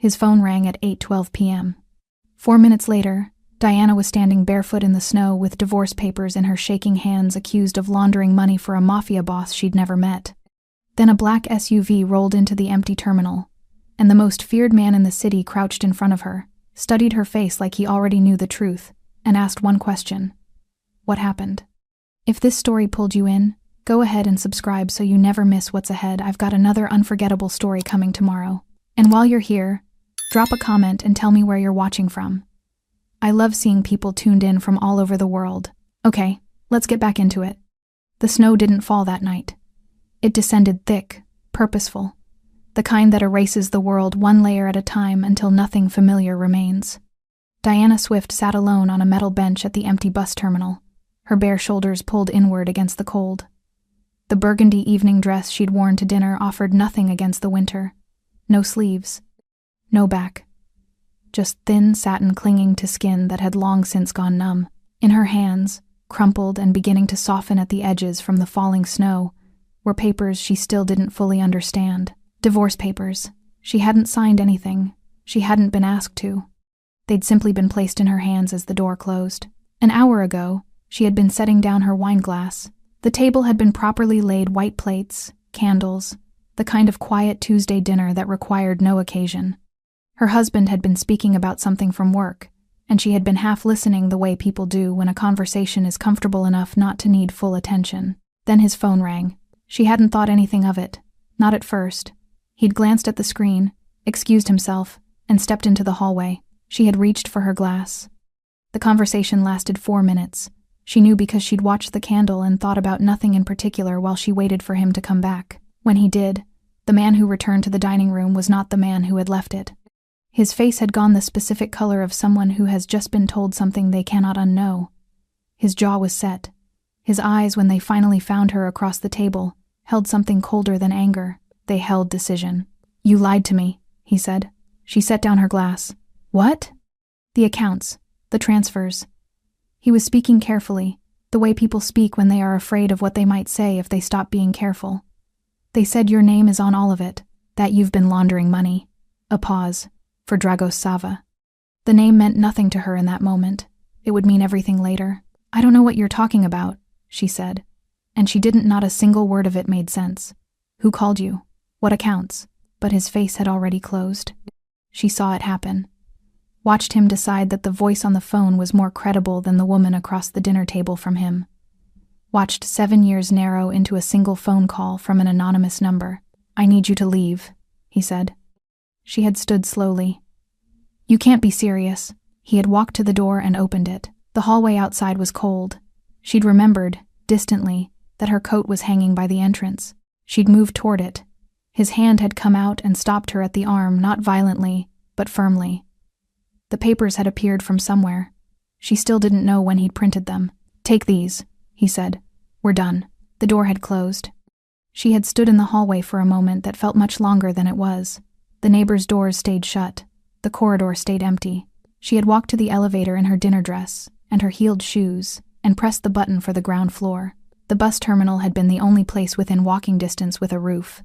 His phone rang at 8:12 p.m. 4 minutes later, Diana was standing barefoot in the snow with divorce papers in her shaking hands, accused of laundering money for a Mafia boss she'd never met. Then a black SUV rolled into the empty terminal, and the most feared man in the city crouched in front of her, studied her face like he already knew the truth, and asked one question. What happened? If this story pulled you in, go ahead and subscribe so you never miss what's ahead. I've got another unforgettable story coming tomorrow. And while you're here, drop a comment and tell me where you're watching from. I love seeing people tuned in from all over the world. Okay, let's get back into it. The snow didn't fall that night. It descended thick, purposeful, the kind that erases the world one layer at a time until nothing familiar remains. Diana Swift sat alone on a metal bench at the empty bus terminal, her bare shoulders pulled inward against the cold. The burgundy evening dress she'd worn to dinner offered nothing against the winter. No sleeves, no back. Just thin satin clinging to skin that had long since gone numb. In her hands, crumpled and beginning to soften at the edges from the falling snow, were papers she still didn't fully understand. Divorce papers. She hadn't signed anything. She hadn't been asked to. They'd simply been placed in her hands as the door closed. An hour ago, she had been setting down her wine glass. The table had been properly laid, white plates, candles, the kind of quiet Tuesday dinner that required no occasion. Her husband had been speaking about something from work, and she had been half listening the way people do when a conversation is comfortable enough not to need full attention. Then his phone rang. She hadn't thought anything of it, not at first. He'd glanced at the screen, excused himself, and stepped into the hallway. She had reached for her glass. The conversation lasted 4 minutes. She knew because she'd watched the candle and thought about nothing in particular while she waited for him to come back. When he did, the man who returned to the dining room was not the man who had left it. His face had gone the specific color of someone who has just been told something they cannot unknow. His jaw was set. His eyes, when they finally found her across the table, held something colder than anger. They held decision. "You lied to me," he said. She set down her glass. "What?" "The accounts. The transfers." He was speaking carefully, the way people speak when they are afraid of what they might say if they stop being careful. "They said your name is on all of it, that you've been laundering money." A pause. For Dragos Sava. The name meant nothing to her in that moment. It would mean everything later. "I don't know what you're talking about," she said. And she didn't. Not a single word of it made sense. "Who called you? What accounts?" But his face had already closed. She saw it happen. Watched him decide that the voice on the phone was more credible than the woman across the dinner table from him. Watched 7 years narrow into a single phone call from an anonymous number. "I need you to leave," he said. She had stood slowly. "You can't be serious." He had walked to the door and opened it. The hallway outside was cold. She'd remembered, distantly, that her coat was hanging by the entrance. She'd moved toward it. His hand had come out and stopped her at the arm, not violently, but firmly. The papers had appeared from somewhere. She still didn't know when he'd printed them. "Take these," he said. "We're done." The door had closed. She had stood in the hallway for a moment that felt much longer than it was. The neighbors' doors stayed shut. The corridor stayed empty. She had walked to the elevator in her dinner dress and her heeled shoes and pressed the button for the ground floor. The bus terminal had been the only place within walking distance with a roof.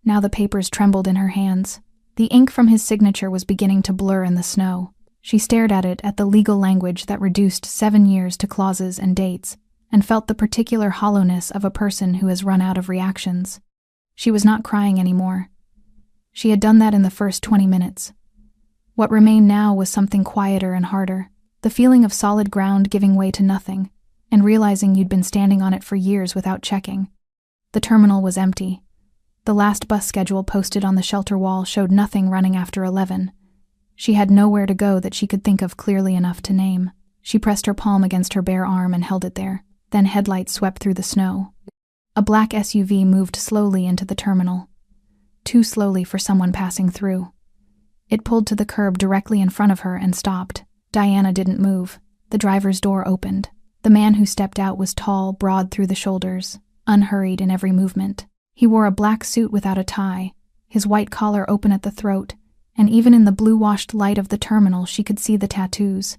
Now the papers trembled in her hands. The ink from his signature was beginning to blur in the snow. She stared at it, at the legal language that reduced 7 years to clauses and dates, and felt the particular hollowness of a person who has run out of reactions. She was not crying anymore. She had done that in the first 20 minutes. What remained now was something quieter and harder, the feeling of solid ground giving way to nothing, and realizing you'd been standing on it for years without checking. The terminal was empty. The last bus schedule posted on the shelter wall showed nothing running after 11. She had nowhere to go that she could think of clearly enough to name. She pressed her palm against her bare arm and held it there. Then headlights swept through the snow. A black SUV moved slowly into the terminal. Too slowly for someone passing through. It pulled to the curb directly in front of her and stopped. Diana didn't move. The driver's door opened. The man who stepped out was tall, broad through the shoulders, unhurried in every movement. He wore a black suit without a tie, his white collar open at the throat, and even in the blue-washed light of the terminal she could see the tattoos.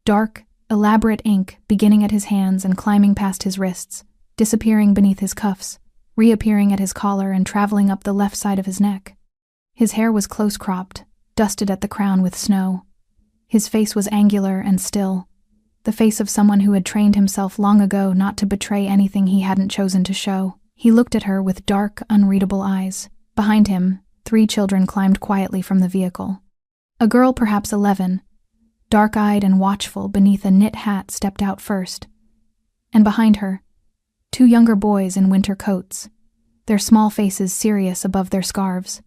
Dark, elaborate ink beginning at his hands and climbing past his wrists, disappearing beneath his cuffs, reappearing at his collar and traveling up the left side of his neck. His hair was close-cropped, dusted at the crown with snow. His face was angular and still, the face of someone who had trained himself long ago not to betray anything he hadn't chosen to show. He looked at her with dark, unreadable eyes. Behind him, 3 children climbed quietly from the vehicle. A girl, perhaps 11, dark-eyed and watchful beneath a knit hat, stepped out first. And behind her, 2 younger boys in winter coats, their small faces serious above their scarves.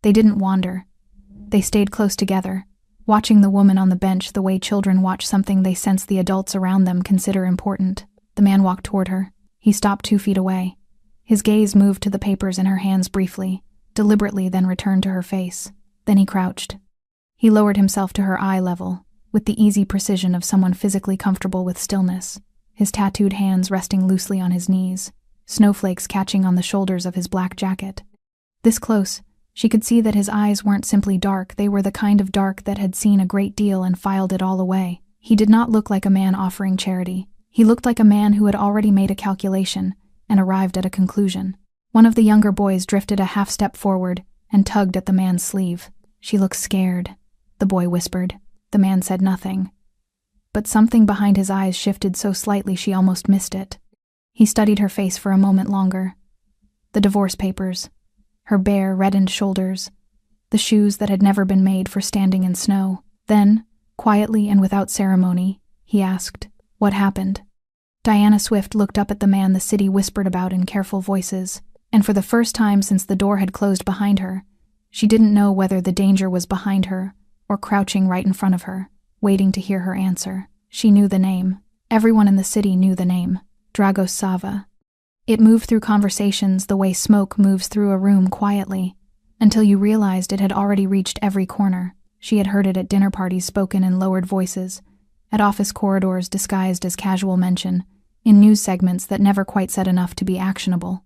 They didn't wander. They stayed close together, watching the woman on the bench the way children watch something they sense the adults around them consider important. The man walked toward her. He stopped 2 feet away. His gaze moved to the papers in her hands briefly, deliberately, then returned to her face. Then he crouched. He lowered himself to her eye level, with the easy precision of someone physically comfortable with stillness, his tattooed hands resting loosely on his knees, snowflakes catching on the shoulders of his black jacket. This close, she could see that his eyes weren't simply dark, they were the kind of dark that had seen a great deal and filed it all away. He did not look like a man offering charity. He looked like a man who had already made a calculation and arrived at a conclusion. One of the younger boys drifted a half-step forward and tugged at the man's sleeve. "She looks scared," the boy whispered. The man said nothing, but something behind his eyes shifted so slightly she almost missed it. He studied her face for a moment longer. The divorce papers, her bare, reddened shoulders, the shoes that had never been made for standing in snow. Then, quietly and without ceremony, he asked, "What happened?" Diana Swift looked up at the man the city whispered about in careful voices, and for the first time since the door had closed behind her, she didn't know whether the danger was behind her or crouching right in front of her, waiting to hear her answer. She knew the name. Everyone in the city knew the name. Dragos Sava. It moved through conversations the way smoke moves through a room quietly, until you realized it had already reached every corner. She had heard it at dinner parties spoken in lowered voices, at office corridors disguised as casual mention, in news segments that never quite said enough to be actionable.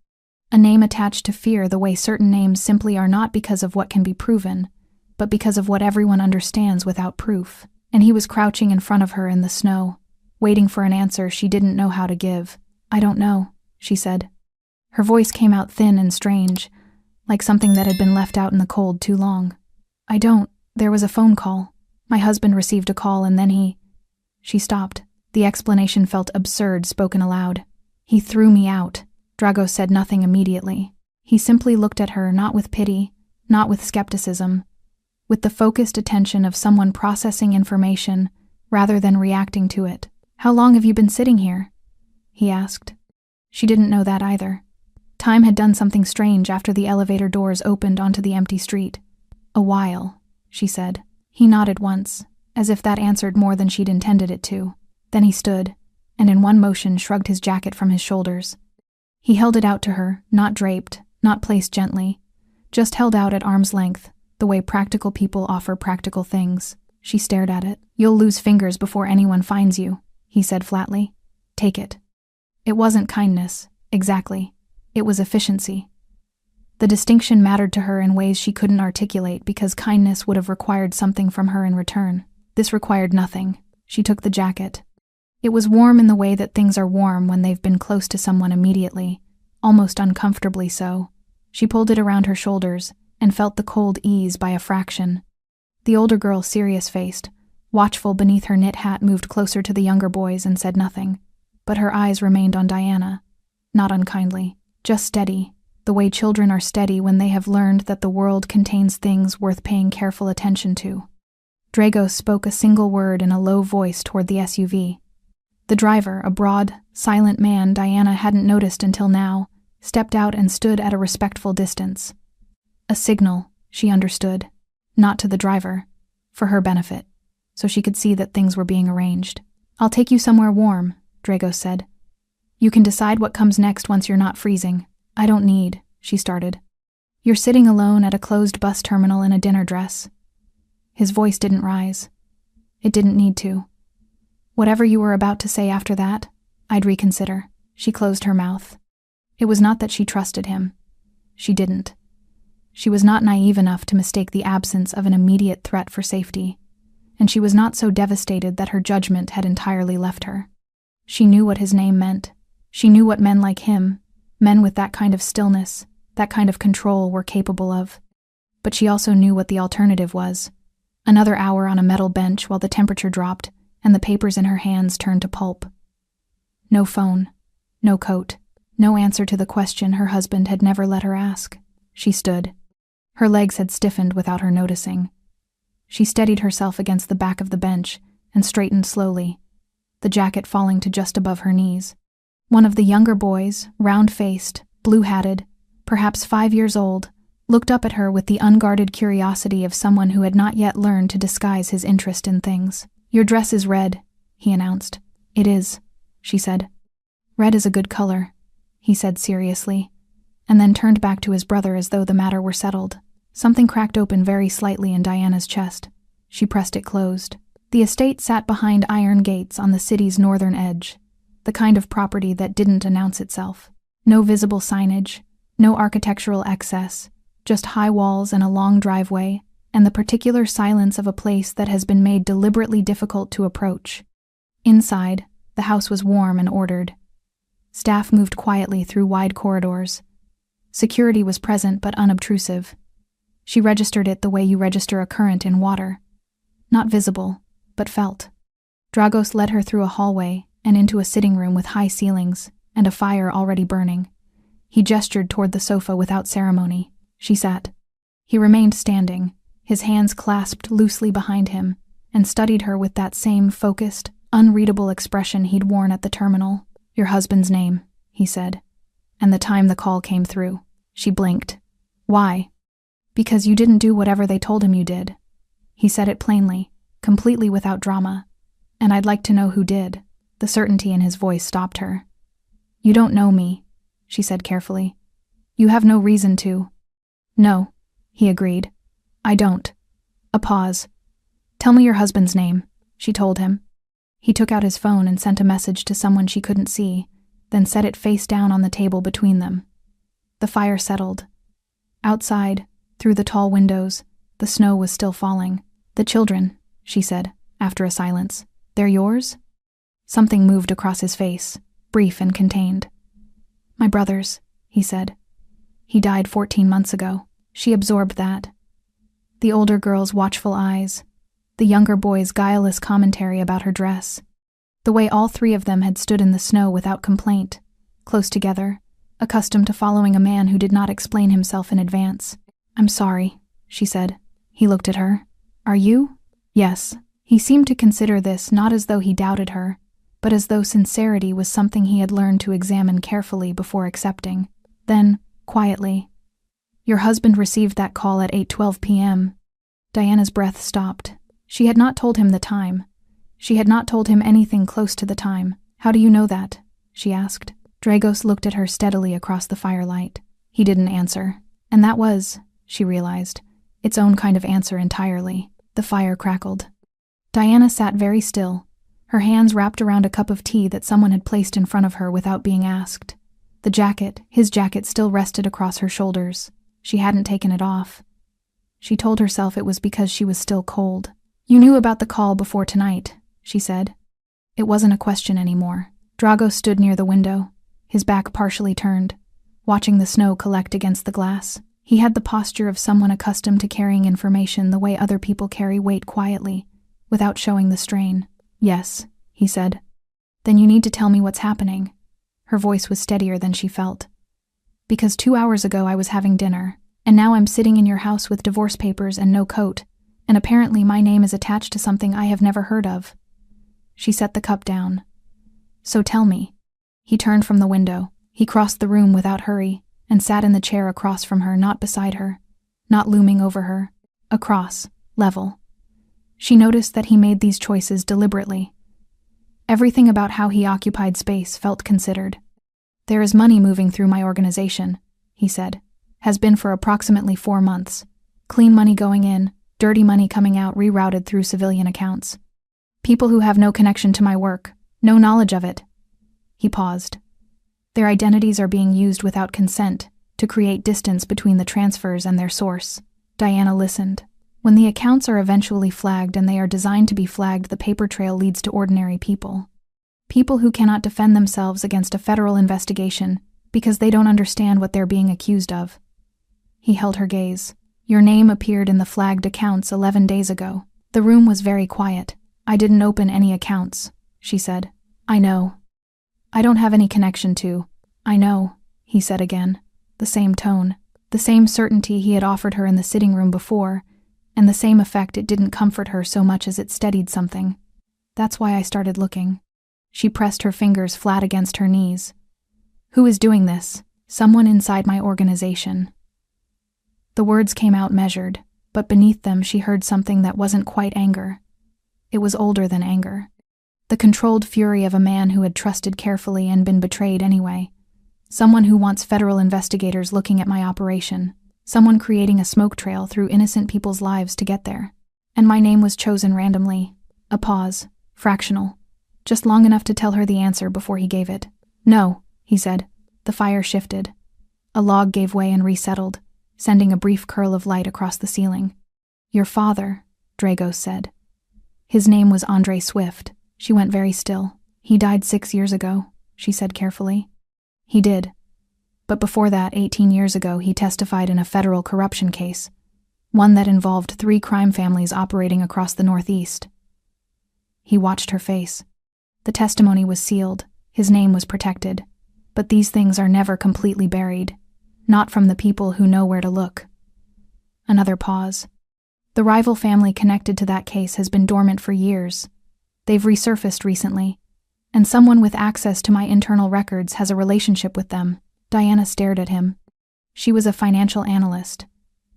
A name attached to fear the way certain names simply are, not because of what can be proven, but because of what everyone understands without proof. And he was crouching in front of her in the snow, waiting for an answer she didn't know how to give. "I don't know," she said. Her voice came out thin and strange, like something that had been left out in the cold too long. "I don't. There was a phone call. My husband received a call and then he—" She stopped. The explanation felt absurd spoken aloud. "He threw me out." Dragos said nothing immediately. He simply looked at her, not with pity, not with skepticism, with the focused attention of someone processing information rather than reacting to it. "How long have you been sitting here?" he asked. She didn't know that either. Time had done something strange after the elevator doors opened onto the empty street. "A while," she said. He nodded once, as if that answered more than she'd intended it to. Then he stood, and in one motion shrugged his jacket from his shoulders. He held it out to her, not draped, not placed gently, just held out at arm's length, the way practical people offer practical things. She stared at it. "You'll lose fingers before anyone finds you," he said flatly. "Take it." It wasn't kindness, exactly. It was efficiency. The distinction mattered to her in ways she couldn't articulate because kindness would have required something from her in return. This required nothing. She took the jacket. It was warm in the way that things are warm when they've been close to someone immediately, almost uncomfortably so. She pulled it around her shoulders and felt the cold ease by a fraction. The older girl, serious-faced, watchful beneath her knit hat, moved closer to the younger boys and said nothing. But her eyes remained on Diana, not unkindly, just steady, the way children are steady when they have learned that the world contains things worth paying careful attention to. Dragos spoke a single word in a low voice toward the SUV. The driver, a broad, silent man Diana hadn't noticed until now, stepped out and stood at a respectful distance. A signal, she understood, not to the driver, for her benefit, so she could see that things were being arranged. "I'll take you somewhere warm," Dragos said. "You can decide what comes next once you're not freezing." "I don't need," she started. "You're sitting alone at a closed bus terminal in a dinner dress." His voice didn't rise. It didn't need to. "Whatever you were about to say after that, I'd reconsider." She closed her mouth. It was not that she trusted him. She didn't. She was not naive enough to mistake the absence of an immediate threat for safety, and she was not so devastated that her judgment had entirely left her. She knew what his name meant. She knew what men like him, men with that kind of stillness, that kind of control, were capable of. But she also knew what the alternative was. Another hour on a metal bench while the temperature dropped and the papers in her hands turned to pulp. No phone, no coat, no answer to the question her husband had never let her ask. She stood. Her legs had stiffened without her noticing. She steadied herself against the back of the bench and straightened slowly, the jacket falling to just above her knees. One of the younger boys, round-faced, blue-hatted, perhaps 5 years old, looked up at her with the unguarded curiosity of someone who had not yet learned to disguise his interest in things. "Your dress is red," he announced. "It is," she said. "Red is a good color," he said seriously, and then turned back to his brother as though the matter were settled. Something cracked open very slightly in Diana's chest. She pressed it closed. The estate sat behind iron gates on the city's northern edge, the kind of property that didn't announce itself. No visible signage, no architectural excess, just high walls and a long driveway, and the particular silence of a place that has been made deliberately difficult to approach. Inside, the house was warm and ordered. Staff moved quietly through wide corridors. Security was present but unobtrusive. She registered it the way you register a current in water. Not visible, but felt. Dragos led her through a hallway and into a sitting room with high ceilings and a fire already burning. He gestured toward the sofa without ceremony. She sat. He remained standing, his hands clasped loosely behind him, and studied her with that same focused, unreadable expression he'd worn at the terminal. "Your husband's name," he said, and the time the call came through. She blinked. "Why?" "Because you didn't do whatever they told him you did." He said it plainly, completely without drama, and I'd like to know who did. The certainty in his voice stopped her. "You don't know me," she said carefully. "You have no reason to." "No," he agreed. "I don't." A pause. "Tell me your husband's name," she told him. He took out his phone and sent a message to someone she couldn't see, then set it face down on the table between them. The fire settled. Outside, through the tall windows, the snow was still falling. "The children," she said, after a silence. "They're yours?" Something moved across his face, brief and contained. "My brother's," he said. "He died 14 months ago." She absorbed that. The older girl's watchful eyes, the younger boy's guileless commentary about her dress, the way all three of them had stood in the snow without complaint, close together, accustomed to following a man who did not explain himself in advance. "I'm sorry," she said. He looked at her. "Are you?" "Yes." He seemed to consider this not as though he doubted her, but as though sincerity was something he had learned to examine carefully before accepting. Then, quietly, "Your husband received that call at 8:12 p.m. Diana's breath stopped. She had not told him the time. She had not told him anything close to the time. "How do you know that?" she asked. Dragos looked at her steadily across the firelight. He didn't answer. And that was, she realized, its own kind of answer entirely. The fire crackled. Diana sat very still, her hands wrapped around a cup of tea that someone had placed in front of her without being asked. The jacket, his jacket, still rested across her shoulders. She hadn't taken it off. She told herself it was because she was still cold. "You knew about the call before tonight," she said. It wasn't a question anymore. Dragos stood near the window, his back partially turned, watching the snow collect against the glass. He had the posture of someone accustomed to carrying information the way other people carry weight quietly, without showing the strain. "Yes," he said. "Then you need to tell me what's happening." Her voice was steadier than she felt. "Because 2 hours ago I was having dinner, and now I'm sitting in your house with divorce papers and no coat, and apparently my name is attached to something I have never heard of." She set the cup down. "So tell me." He turned from the window. He crossed the room without hurry, and sat in the chair across from her, not beside her, not looming over her. Across, level. She noticed that he made these choices deliberately. Everything about how he occupied space felt considered. "There is money moving through my organization," he said. "Has been for approximately 4 months. Clean money going in, dirty money coming out, rerouted through civilian accounts. People who have no connection to my work, no knowledge of it." He paused. "Their identities are being used without consent to create distance between the transfers and their source." Diana listened. When the accounts are eventually flagged, and they are designed to be flagged, the paper trail leads to ordinary people. People who cannot defend themselves against a federal investigation because they don't understand what they're being accused of. He held her gaze. "Your name appeared in the flagged accounts 11 days ago." The room was very quiet. "I didn't open any accounts," she said. "I know. I don't have any connection to." "I know," he said again, the same tone, the same certainty he had offered her in the sitting room before, and the same effect. It didn't comfort her so much as it steadied something. "That's why I started looking." She pressed her fingers flat against her knees. "Who is doing this?" "Someone inside my organization." The words came out measured, but beneath them she heard something that wasn't quite anger. It was older than anger. The controlled fury of a man who had trusted carefully and been betrayed anyway. Someone who wants federal investigators looking at my operation. Someone creating a smoke trail through innocent people's lives to get there. And my name was chosen randomly. A pause, fractional, just long enough to tell her the answer before he gave it. "No," he said. The fire shifted. A log gave way and resettled, sending a brief curl of light across the ceiling. "Your father," Dragos said. "His name was Andre Swift." She went very still. "He died 6 years ago," she said carefully. "He did. But before that, 18 years ago, he testified in a federal corruption case, one that involved 3 crime families operating across the Northeast." He watched her face. The testimony was sealed, his name was protected, but these things are never completely buried, not from the people who know where to look. Another pause. "The rival family connected to that case has been dormant for years. They've resurfaced recently, and someone with access to my internal records has a relationship with them." Diana stared at him. She was a financial analyst.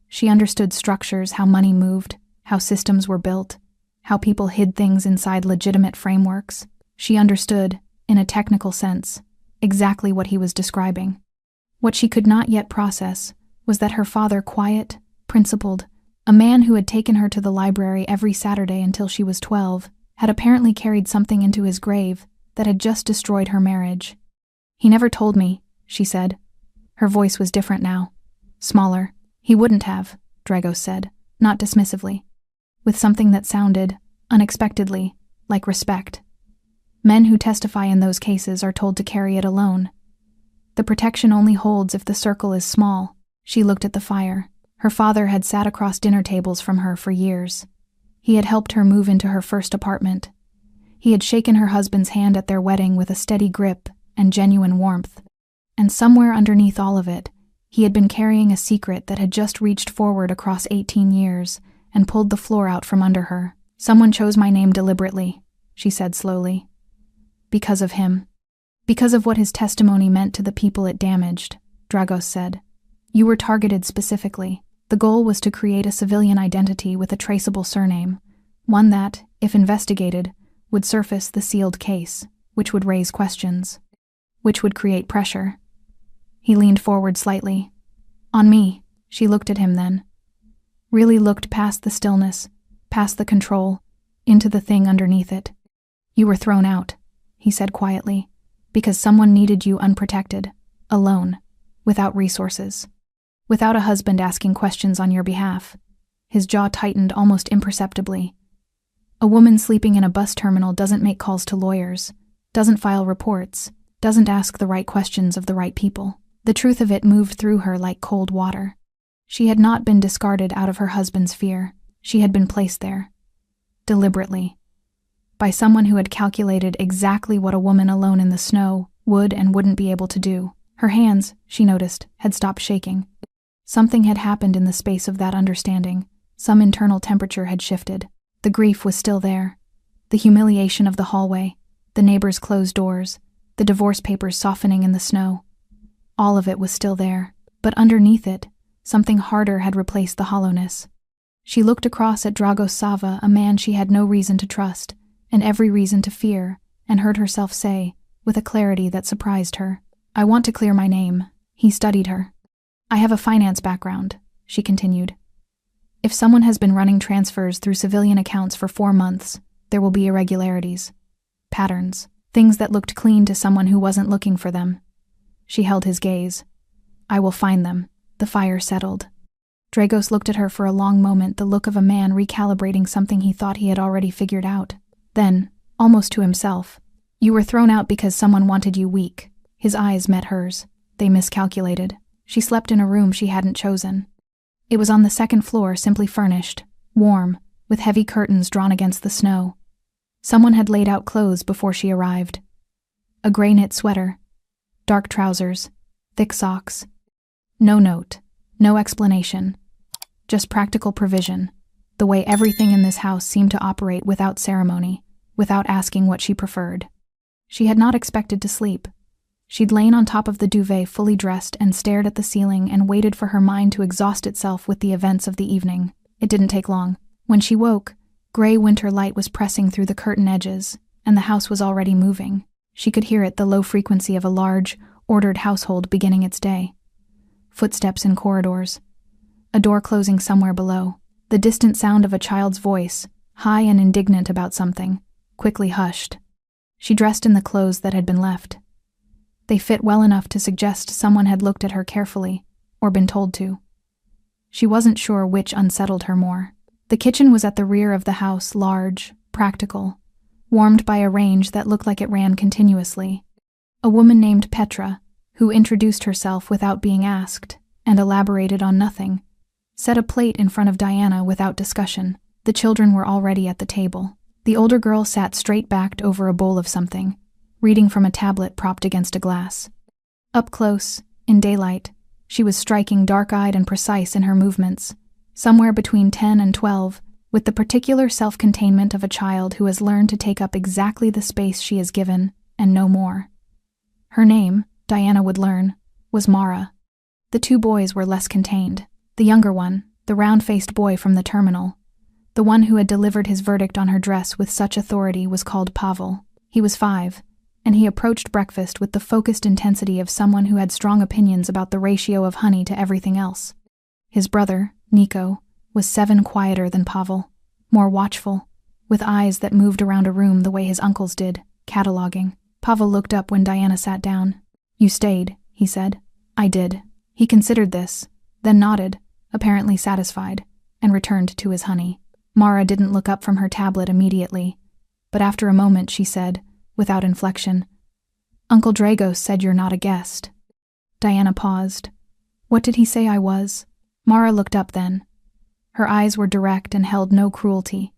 She understood structures, how money moved, how systems were built, how people hid things inside legitimate frameworks. She understood, in a technical sense, exactly what he was describing. What she could not yet process was that her father, quiet, principled, a man who had taken her to the library every Saturday until she was 12, had apparently carried something into his grave that had just destroyed her marriage. "He never told me," she said. Her voice was different now, smaller. "He wouldn't have," Dragos said, not dismissively, with something that sounded, unexpectedly, like respect. "Men who testify in those cases are told to carry it alone. The protection only holds if the circle is small." She looked at the fire. Her father had sat across dinner tables from her for years. He had helped her move into her first apartment. He had shaken her husband's hand at their wedding with a steady grip and genuine warmth. And somewhere underneath all of it, he had been carrying a secret that had just reached forward across 18 years and pulled the floor out from under her. "Someone chose my name deliberately," she said slowly. "Because of him. Because of what his testimony meant to the people it damaged," Dragos said. "You were targeted specifically. The goal was to create a civilian identity with a traceable surname, one that, if investigated, would surface the sealed case, which would raise questions, which would create pressure." He leaned forward slightly. "On me." She looked at him then. Really looked past the stillness, past the control, into the thing underneath it. "You were thrown out," he said quietly, "because someone needed you unprotected, alone, without resources, without a husband asking questions on your behalf." His jaw tightened almost imperceptibly. "A woman sleeping in a bus terminal doesn't make calls to lawyers, doesn't file reports, doesn't ask the right questions of the right people." The truth of it moved through her like cold water. She had not been discarded out of her husband's fear. She had been placed there, deliberately, by someone who had calculated exactly what a woman alone in the snow would and wouldn't be able to do. Her hands, she noticed, had stopped shaking. Something had happened in the space of that understanding. Some internal temperature had shifted. The grief was still there. The humiliation of the hallway, the neighbors' closed doors, the divorce papers softening in the snow. All of it was still there, but underneath it, something harder had replaced the hollowness. She looked across at Dragos Sava, a man she had no reason to trust, and every reason to fear, and heard herself say, with a clarity that surprised her, "I want to clear my name." He studied her. "I have a finance background," she continued. "If someone has been running transfers through civilian accounts for 4 months, there will be irregularities, patterns, things that looked clean to someone who wasn't looking for them." She held his gaze. "I will find them." The fire settled. Dragos looked at her for a long moment, the look of a man recalibrating something he thought he had already figured out. Then, almost to himself, "You were thrown out because someone wanted you weak." His eyes met hers. They miscalculated. She slept in a room she hadn't chosen. It was on the 2nd floor, simply furnished, warm, with heavy curtains drawn against the snow. Someone had laid out clothes before she arrived. A gray knit sweater, dark trousers, thick socks. No note, no explanation. Just practical provision, the way everything in this house seemed to operate without ceremony, without asking what she preferred. She had not expected to sleep. She'd lain on top of the duvet fully dressed and stared at the ceiling and waited for her mind to exhaust itself with the events of the evening. It didn't take long. When she woke, gray winter light was pressing through the curtain edges, and the house was already moving. She could hear it, the low frequency of a large, ordered household beginning its day. Footsteps in corridors. A door closing somewhere below. The distant sound of a child's voice, high and indignant about something, quickly hushed. She dressed in the clothes that had been left. They fit well enough to suggest someone had looked at her carefully, or been told to. She wasn't sure which unsettled her more. The kitchen was at the rear of the house, large, practical, warmed by a range that looked like it ran continuously. A woman named Petra, who introduced herself without being asked, and elaborated on nothing, set a plate in front of Diana without discussion. The children were already at the table. The older girl sat straight-backed over a bowl of something, reading from a tablet propped against a glass. Up close, in daylight, she was striking, dark-eyed and precise in her movements, somewhere between 10 and 12, with the particular self-containment of a child who has learned to take up exactly the space she is given, and no more. Her name, Diana would learn, was Mara. The two boys were less contained. The younger one, the round-faced boy from the terminal, the one who had delivered his verdict on her dress with such authority, was called Pavel. He was 5, and he approached breakfast with the focused intensity of someone who had strong opinions about the ratio of honey to everything else. His brother, Nico, was 7, quieter than Pavel, more watchful, with eyes that moved around a room the way his uncle's did, cataloging. Pavel looked up when Diana sat down. "You stayed," he said. "I did." He considered this, then nodded, apparently satisfied, and returned to his honey. Mara didn't look up from her tablet immediately, but after a moment she said, without inflection, "Uncle Dragos said you're not a guest." Diana paused. "What did he say I was?" Mara looked up then. Her eyes were direct and held no cruelty,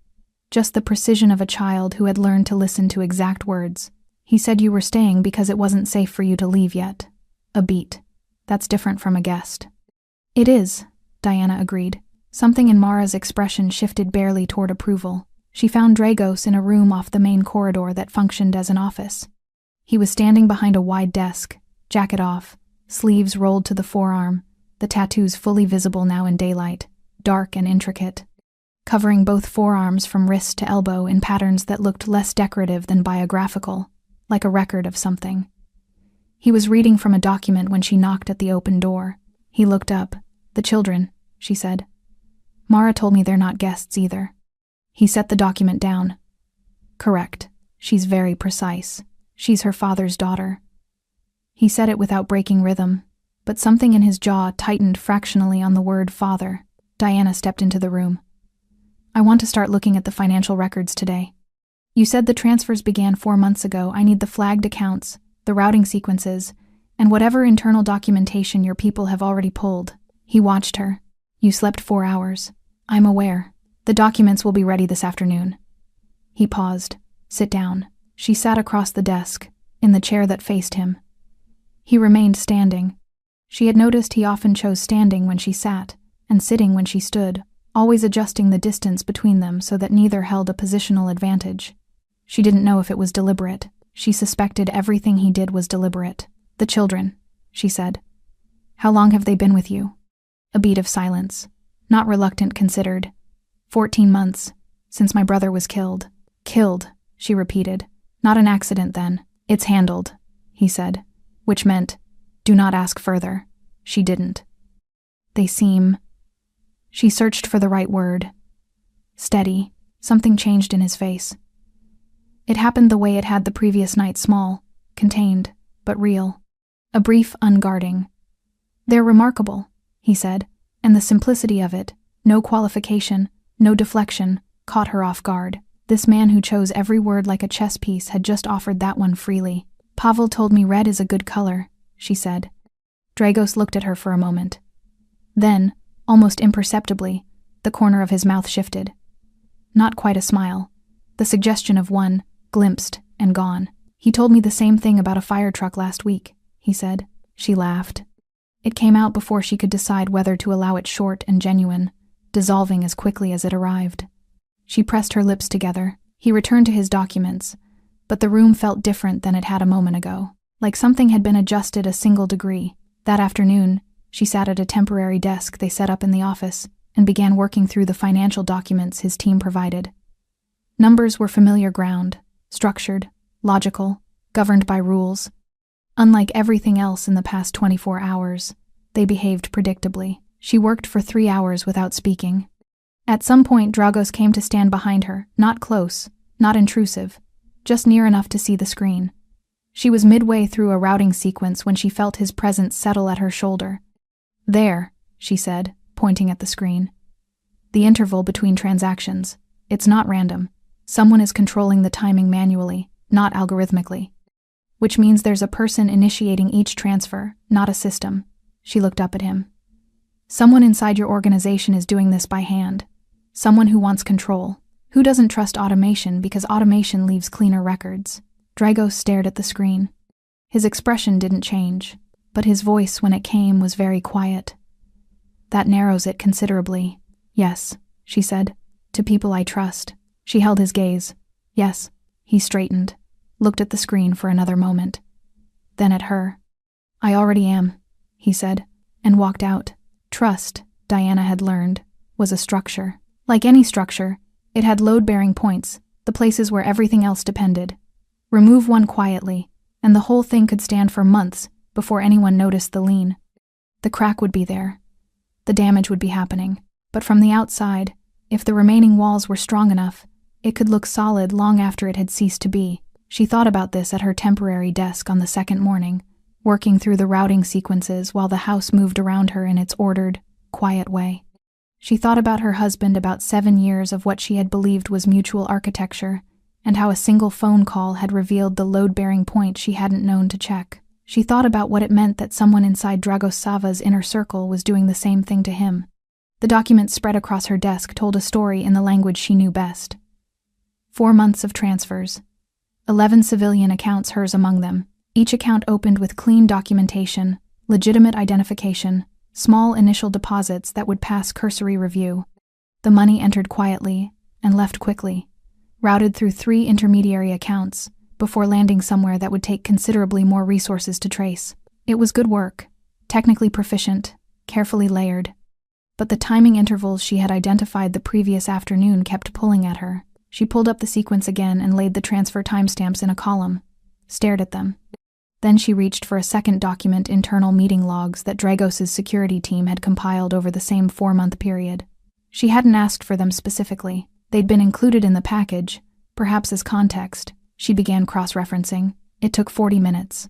just the precision of a child who had learned to listen to exact words. "He said you were staying because it wasn't safe for you to leave yet. A beat. That's different from a guest." "It is," Diana agreed. Something in Mara's expression shifted barely toward approval. She found Dragos in a room off the main corridor that functioned as an office. He was standing behind a wide desk, jacket off, sleeves rolled to the forearm, the tattoos fully visible now in daylight, dark and intricate, covering both forearms from wrist to elbow in patterns that looked less decorative than biographical, like a record of something. He was reading from a document when she knocked at the open door. He looked up. "The children," she said. "Mara told me they're not guests either." He set the document down. "Correct. She's very precise. She's her father's daughter." He said it without breaking rhythm, but something in his jaw tightened fractionally on the word father. Diana stepped into the room. "I want to start looking at the financial records today. You said the transfers began 4 months ago. I need the flagged accounts, the routing sequences, and whatever internal documentation your people have already pulled." He watched her. "You slept 4 hours. I'm aware. The documents will be ready this afternoon." He paused. "Sit down." She sat across the desk, in the chair that faced him. He remained standing. She had noticed he often chose standing when she sat, and sitting when she stood, always adjusting the distance between them so that neither held a positional advantage. She didn't know if it was deliberate. She suspected everything he did was deliberate. "The children," she said. "How long have they been with you?" A beat of silence. Not reluctant considered. 14 months, since my brother was killed." "Killed," she repeated. "Not an accident, then." "It's handled," he said, which meant, "Do not ask further." She didn't. "They seem..." She searched for the right word. "Steady." Something changed in his face. It happened the way it had the previous night, small, contained, but real. A brief unguarding. "They're remarkable," he said, and the simplicity of it, no qualification, no deflection, caught her off guard. This man who chose every word like a chess piece had just offered that one freely. "Pavel told me red is a good color," she said. Dragos looked at her for a moment. Then, almost imperceptibly, the corner of his mouth shifted. not quite a smile. The suggestion of one, glimpsed and gone. He told me the same thing about a fire truck last week, he said. She laughed. It came out before she could decide whether to allow it short and genuine, dissolving as quickly as it arrived. She pressed her lips together. He returned to his documents, but the room felt different than it had a moment ago, like something had been adjusted a single degree. That afternoon, she sat at a temporary desk they set up in the office and began working through the financial documents his team provided. Numbers were familiar ground, structured, logical, governed by rules. Unlike everything else in the past 24 hours, they behaved predictably. She worked for 3 hours without speaking. At some point, Dragos came to stand behind her, not close, not intrusive, just near enough to see the screen. She was midway through a routing sequence when she felt his presence settle at her shoulder. "There," she said, pointing at the screen. "The interval between transactions. It's not random. Someone is controlling the timing manually, not algorithmically. Which means there's a person initiating each transfer, not a system." She looked up at him. "Someone inside your organization is doing this by hand. Someone who wants control. Who doesn't trust automation because automation leaves cleaner records?" Dragos stared at the screen. His expression didn't change, but his voice, when it came, was very quiet. "That narrows it considerably. Yes," she said, "to people I trust." She held his gaze. "Yes." He straightened, looked at the screen for another moment. Then at her. "I already am," he said, and walked out. Trust, Diana had learned, was a structure. Like any structure, it had load-bearing points, the places where everything else depended. Remove one quietly, and the whole thing could stand for months before anyone noticed the lean. The crack would be there. The damage would be happening. But from the outside, if the remaining walls were strong enough, it could look solid long after it had ceased to be. She thought about this at her temporary desk on the second morning, working through the routing sequences while the house moved around her in its ordered, quiet way. She thought about her husband, about 7 years of what she had believed was mutual architecture, and how a single phone call had revealed the load-bearing point she hadn't known to check. She thought about what it meant that someone inside Dragos Sava's inner circle was doing the same thing to him. The document spread across her desk told a story in the language she knew best. 4 months of transfers. 11 civilian accounts, hers among them. Each account opened with clean documentation, legitimate identification, small initial deposits that would pass cursory review. The money entered quietly and left quickly, routed through 3 intermediary accounts, before landing somewhere that would take considerably more resources to trace. It was good work, technically proficient, carefully layered. But the timing intervals she had identified the previous afternoon kept pulling at her. She pulled up the sequence again and laid the transfer timestamps in a column, stared at them. Then she reached for a second document, internal meeting logs that Dragos's security team had compiled over the same 4-month period. She hadn't asked for them specifically. They'd been included in the package, perhaps as context. She began cross-referencing. It took 40 minutes.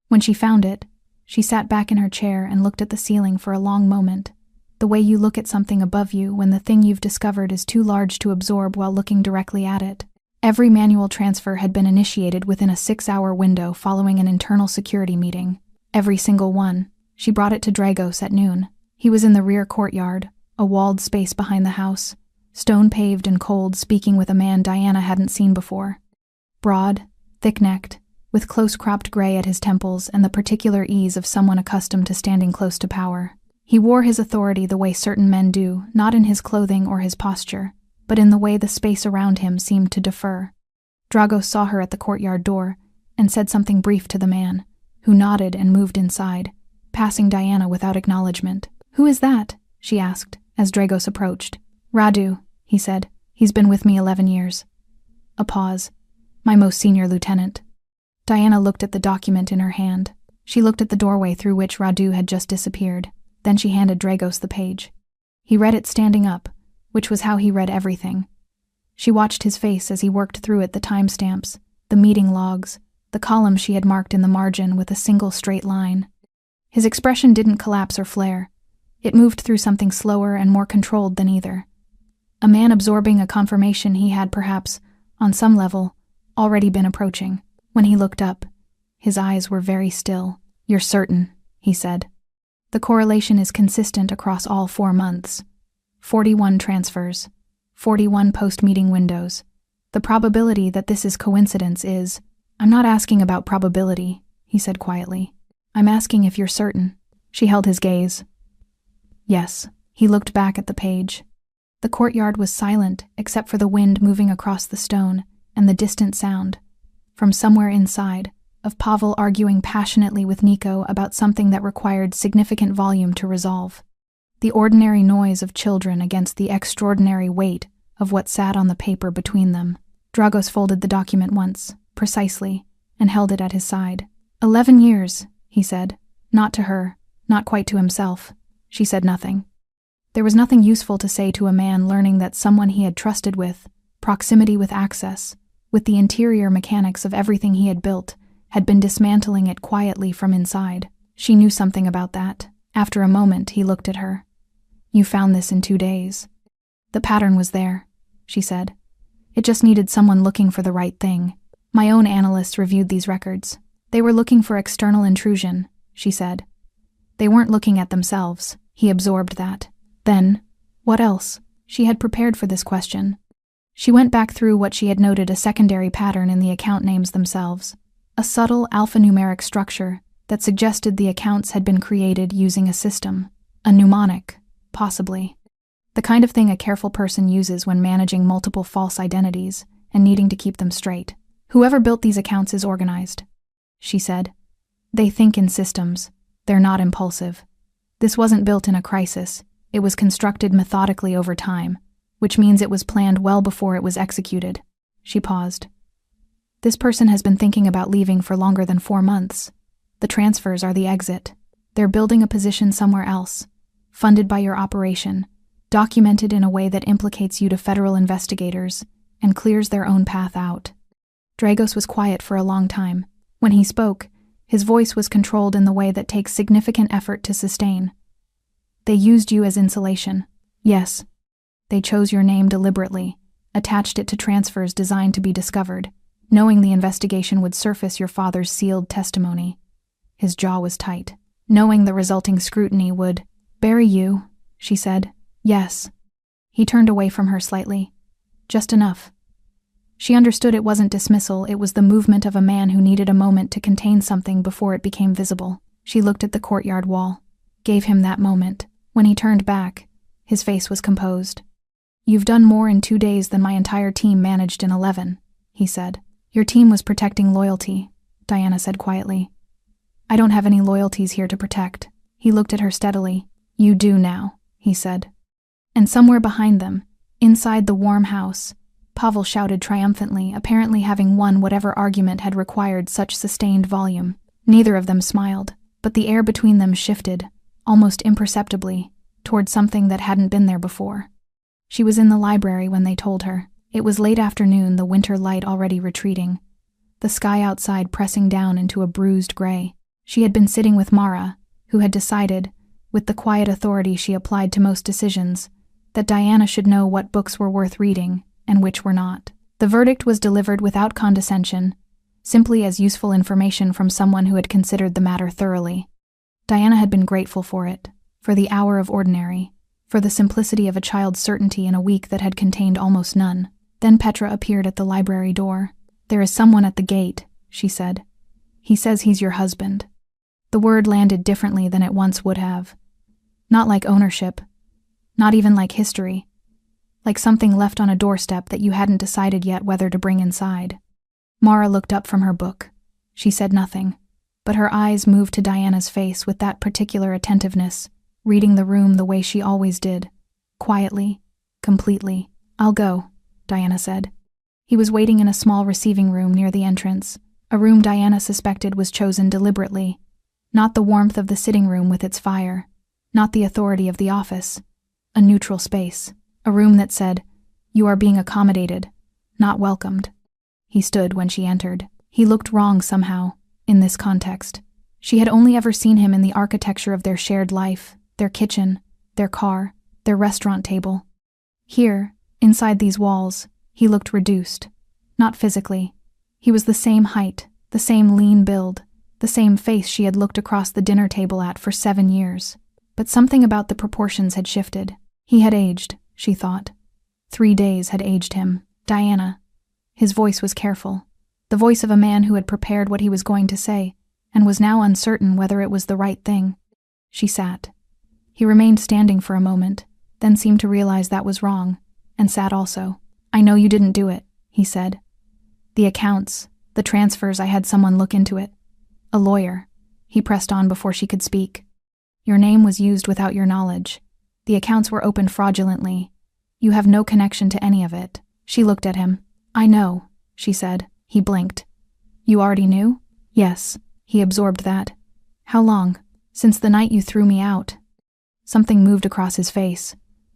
When she found it, she sat back in her chair and looked at the ceiling for a long moment, the way you look at something above you when the thing you've discovered is too large to absorb while looking directly at it. Every manual transfer had been initiated within a 6-hour window following an internal security meeting. Every single one. She brought it to Dragos at noon. He was in the rear courtyard, a walled space behind the house, stone-paved and cold, speaking with a man Diana hadn't seen before. Broad, thick-necked, with close-cropped gray at his temples and the particular ease of someone accustomed to standing close to power. He wore his authority the way certain men do, not in his clothing or his posture, but in the way the space around him seemed to defer. Dragos saw her at the courtyard door and said something brief to the man, who nodded and moved inside, passing Diana without acknowledgement. "Who is that?" she asked, as Dragos approached. "Radu," he said. "He's been with me 11 years. A pause. "My most senior lieutenant." Diana looked at the document in her hand. She looked at the doorway through which Radu had just disappeared. Then she handed Dragos the page. He read it standing up, which was how he read everything. She watched his face as he worked through it, the timestamps, the meeting logs, the columns she had marked in the margin with a single straight line. His expression didn't collapse or flare. It moved through something slower and more controlled than either. A man absorbing a confirmation he had perhaps, on some level, already been approaching. When he looked up, his eyes were very still. "You're certain," he said. "The correlation is consistent across all 4 months. 41 transfers. 41 post-meeting windows. The probability that this is coincidence is— I'm not asking about probability, he said quietly. I'm asking if you're certain. She held his gaze. Yes. He looked back at the page. The courtyard was silent except for the wind moving across the stone and the distant sound, from somewhere inside, of Pavel arguing passionately with Nico about something that required significant volume to resolve. The ordinary noise of children against the extraordinary weight of what sat on the paper between them. Dragos folded the document once, precisely, and held it at his side. 11 years, he said. Not to her, not quite to himself. She said nothing. There was nothing useful to say to a man learning that someone he had trusted with, proximity with access, with the interior mechanics of everything he had built, had been dismantling it quietly from inside. She knew something about that. After a moment, he looked at her. You found this in 2 days. The pattern was there, she said. It just needed someone looking for the right thing. My own analysts reviewed these records. They were looking for external intrusion, she said. They weren't looking at themselves. He absorbed that. Then, what else? She had prepared for this question. She went back through what she had noted a secondary pattern in the account names themselves. A subtle alphanumeric structure that suggested the accounts had been created using a system. A mnemonic, possibly. The kind of thing a careful person uses when managing multiple false identities and needing to keep them straight. Whoever built these accounts is organized, she said. They think in systems. They're not impulsive. This wasn't built in a crisis. It was constructed methodically over time, which means it was planned well before it was executed. She paused. This person has been thinking about leaving for longer than 4 months. The transfers are the exit. They're building a position somewhere else, funded by your operation, documented in a way that implicates you to federal investigators and clears their own path out. Dragos was quiet for a long time. When he spoke, his voice was controlled in the way that takes significant effort to sustain. They used you as insulation. Yes. They chose your name deliberately, attached it to transfers designed to be discovered, knowing the investigation would surface your father's sealed testimony. His jaw was tight, knowing the resulting scrutiny would bury you, she said. Yes. He turned away from her slightly. Just enough. She understood it wasn't dismissal, it was the movement of a man who needed a moment to contain something before it became visible. She looked at the courtyard wall, gave him that moment. When he turned back, his face was composed. You've done more in 2 days than my entire team managed in 11, he said. Your team was protecting loyalty, Diana said quietly. I don't have any loyalties here to protect. He looked at her steadily. You do now, he said. And somewhere behind them, inside the warm house, Pavel shouted triumphantly, apparently having won whatever argument had required such sustained volume. Neither of them smiled, but the air between them shifted, almost imperceptibly, toward something that hadn't been there before. She was in the library when they told her. It was late afternoon, the winter light already retreating, the sky outside pressing down into a bruised gray. She had been sitting with Mara, who had decided, with the quiet authority she applied to most decisions, that Diana should know what books were worth reading and which were not. The verdict was delivered without condescension, simply as useful information from someone who had considered the matter thoroughly. Diana had been grateful for it, for the hour of ordinary, for the simplicity of a child's certainty in a week that had contained almost none. Then Petra appeared at the library door. There is someone at the gate, she said. He says he's your husband. The word landed differently than it once would have. Not like ownership, not even like history, like something left on a doorstep that you hadn't decided yet whether to bring inside. Mara looked up from her book. She said nothing, but her eyes moved to Diana's face with that particular attentiveness, reading the room the way she always did, quietly, completely. I'll go, Diana said. He was waiting in a small receiving room near the entrance, a room Diana suspected was chosen deliberately. Not the warmth of the sitting room with its fire, not the authority of the office. A neutral space, a room that said, "You are being accommodated, not welcomed." He stood when she entered. He looked wrong somehow, in this context. She had only ever seen him in the architecture of their shared life, their kitchen, their car, their restaurant table. Here, inside these walls, he looked reduced. Not physically. He was the same height, the same lean build, the same face she had looked across the dinner table at for 7 years. But something about the proportions had shifted. He had aged, she thought. 3 days had aged him. Diana. His voice was careful, the voice of a man who had prepared what he was going to say, and was now uncertain whether it was the right thing. She sat. He remained standing for a moment, then seemed to realize that was wrong, and sat also. I know you didn't do it, he said. The accounts, the transfers, I had someone look into it. A lawyer. He pressed on before she could speak. Your name was used without your knowledge. The accounts were opened fraudulently. You have no connection to any of it. She looked at him. I know, she said. He blinked. You already knew? Yes. He absorbed that. How long? Since the night you threw me out. Something moved across his face.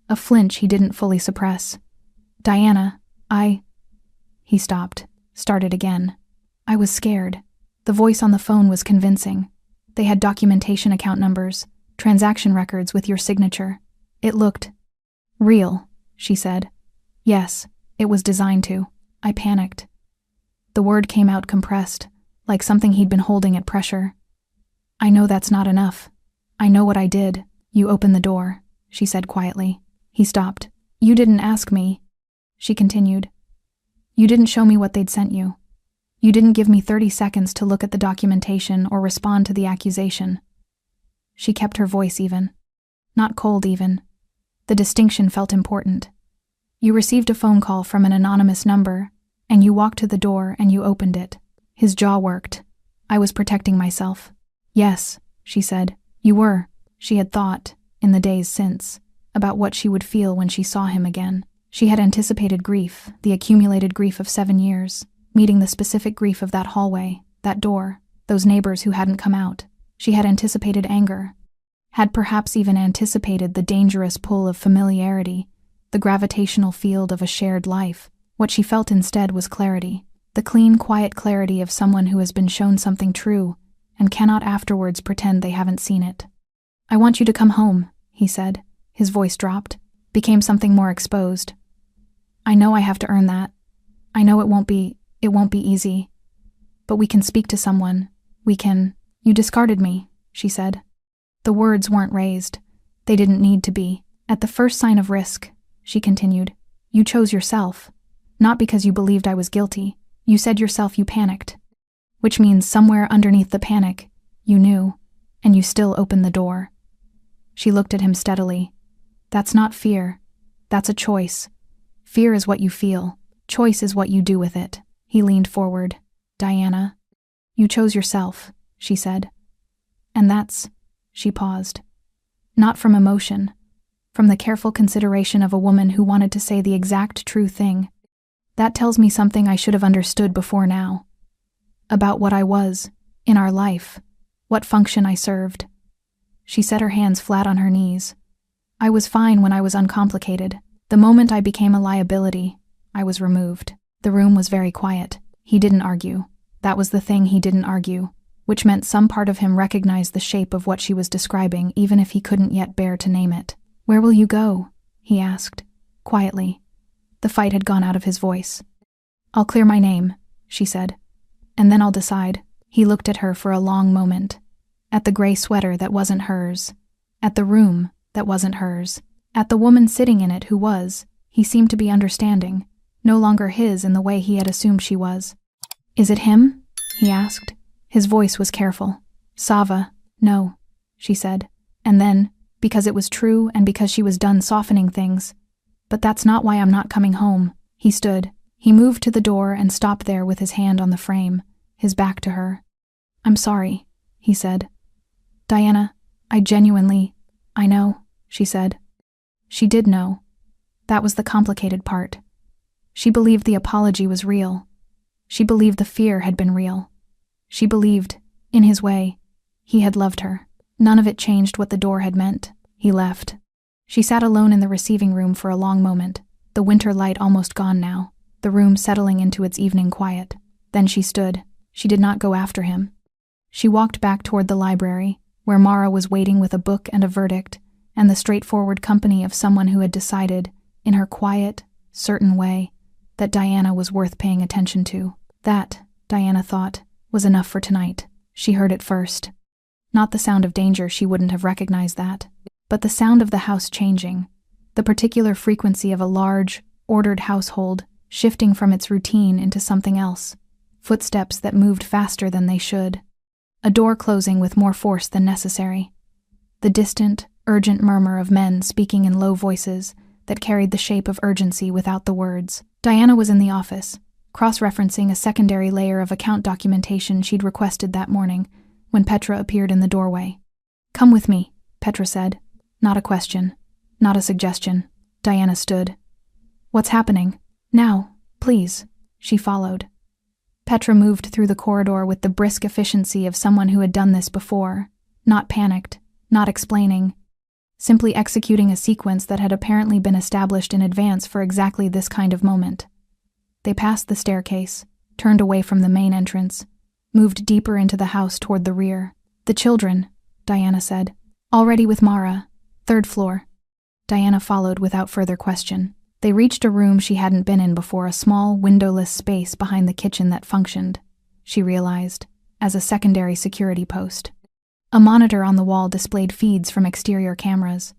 A flinch he didn't fully suppress. Diana, He stopped, started again. I was scared. The voice on the phone was convincing. They had documentation, account numbers, transaction records with your signature. It looked real, she said. Yes, it was designed to. I panicked. The word came out compressed, like something he'd been holding at pressure. I know that's not enough. I know what I did. You opened the door, she said quietly. He stopped. You didn't ask me, she continued. You didn't show me what they'd sent you. You didn't give me 30 seconds to look at the documentation or respond to the accusation. She kept her voice even. Not cold even. The distinction felt important. You received a phone call from an anonymous number, and you walked to the door and you opened it. His jaw worked. I was protecting myself. Yes, she said. You were. She had thought, in the days since, about what she would feel when she saw him again. She had anticipated grief, the accumulated grief of 7 years, meeting the specific grief of that hallway, that door, those neighbors who hadn't come out. She had anticipated anger, had perhaps even anticipated the dangerous pull of familiarity, the gravitational field of a shared life. What she felt instead was clarity, the clean, quiet clarity of someone who has been shown something true and cannot afterwards pretend they haven't seen it. I want you to come home, he said. His voice dropped, became something more exposed. I know I have to earn that. I know it won't be easy. But we can speak to someone. We can. You discarded me, she said. The words weren't raised. They didn't need to be. At the first sign of risk, she continued, you chose yourself. Not because you believed I was guilty. You said yourself you panicked. Which means somewhere underneath the panic, you knew, and you still opened the door. She looked at him steadily. That's not fear. That's a choice. Fear is what you feel. Choice is what you do with it. He leaned forward. Diana, you chose yourself, she said. And that's, she paused. Not from emotion, from the careful consideration of a woman who wanted to say the exact true thing. That tells me something I should have understood before now. About what I was, in our life, what function I served. She set her hands flat on her knees. I was fine when I was uncomplicated. The moment I became a liability, I was removed. The room was very quiet. He didn't argue. That was the thing, he didn't argue, which meant some part of him recognized the shape of what she was describing, even if he couldn't yet bear to name it. Where will you go? He asked, quietly. The fight had gone out of his voice. I'll clear my name, she said, and then I'll decide. He looked at her for a long moment. At the gray sweater that wasn't hers. At the room that wasn't hers. At the woman sitting in it who was. He seemed to be understanding. No longer his in the way he had assumed she was. Is it him? He asked. His voice was careful. Sava, no, she said. And then, because it was true and because she was done softening things. But that's not why I'm not coming home. He stood. He moved to the door and stopped there with his hand on the frame, his back to her. I'm sorry, he said. Diana, I know, she said. She did know. That was the complicated part. She believed the apology was real. She believed the fear had been real. She believed, in his way, he had loved her. None of it changed what the door had meant. He left. She sat alone in the receiving room for a long moment, the winter light almost gone now, the room settling into its evening quiet. Then she stood. She did not go after him. She walked back toward the library, where Mara was waiting with a book and a verdict, and the straightforward company of someone who had decided, in her quiet, certain way, that Diana was worth paying attention to. That, Diana thought, was enough for tonight. She heard it first. Not the sound of danger, she wouldn't have recognized that, but the sound of the house changing, the particular frequency of a large, ordered household, shifting from its routine into something else. Footsteps that moved faster than they should. A door closing with more force than necessary. The distant, urgent murmur of men speaking in low voices that carried the shape of urgency without the words. Diana was in the office, cross-referencing a secondary layer of account documentation she'd requested that morning, when Petra appeared in the doorway. "Come with me," Petra said. Not a question. Not a suggestion. Diana stood. "What's happening?" "Now, please." She followed. Petra moved through the corridor with the brisk efficiency of someone who had done this before, not panicked, not explaining, simply executing a sequence that had apparently been established in advance for exactly this kind of moment. They passed the staircase, turned away from the main entrance, moved deeper into the house toward the rear. "The children," Diana said. "Already with Mara. 3rd floor." Diana followed without further question. They reached a room she hadn't been in before, a small, windowless space behind the kitchen that functioned, she realized, as a secondary security post. A monitor on the wall displayed feeds from exterior cameras.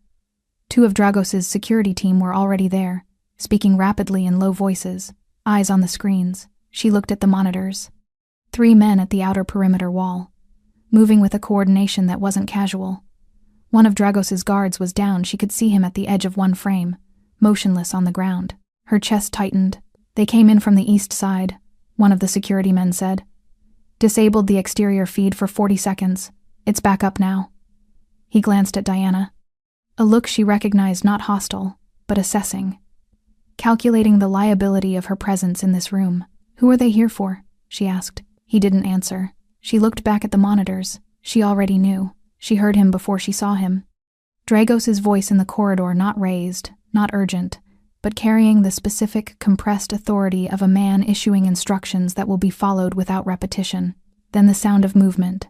2 of Dragos's security team were already there, speaking rapidly in low voices, eyes on the screens. She looked at the monitors. 3 men at the outer perimeter wall, moving with a coordination that wasn't casual. One of Dragos's guards was down. She could see him at the edge of one frame, motionless on the ground. Her chest tightened. "They came in from the east side," one of the security men said. "Disabled the exterior feed for 40 seconds. It's back up now." He glanced at Diana. A look she recognized, not hostile, but assessing. Calculating the liability of her presence in this room. "Who are they here for?" she asked. He didn't answer. She looked back at the monitors. She already knew. She heard him before she saw him. Dragos's voice in the corridor, not raised, not urgent, but carrying the specific, compressed authority of a man issuing instructions that will be followed without repetition. Then the sound of movement.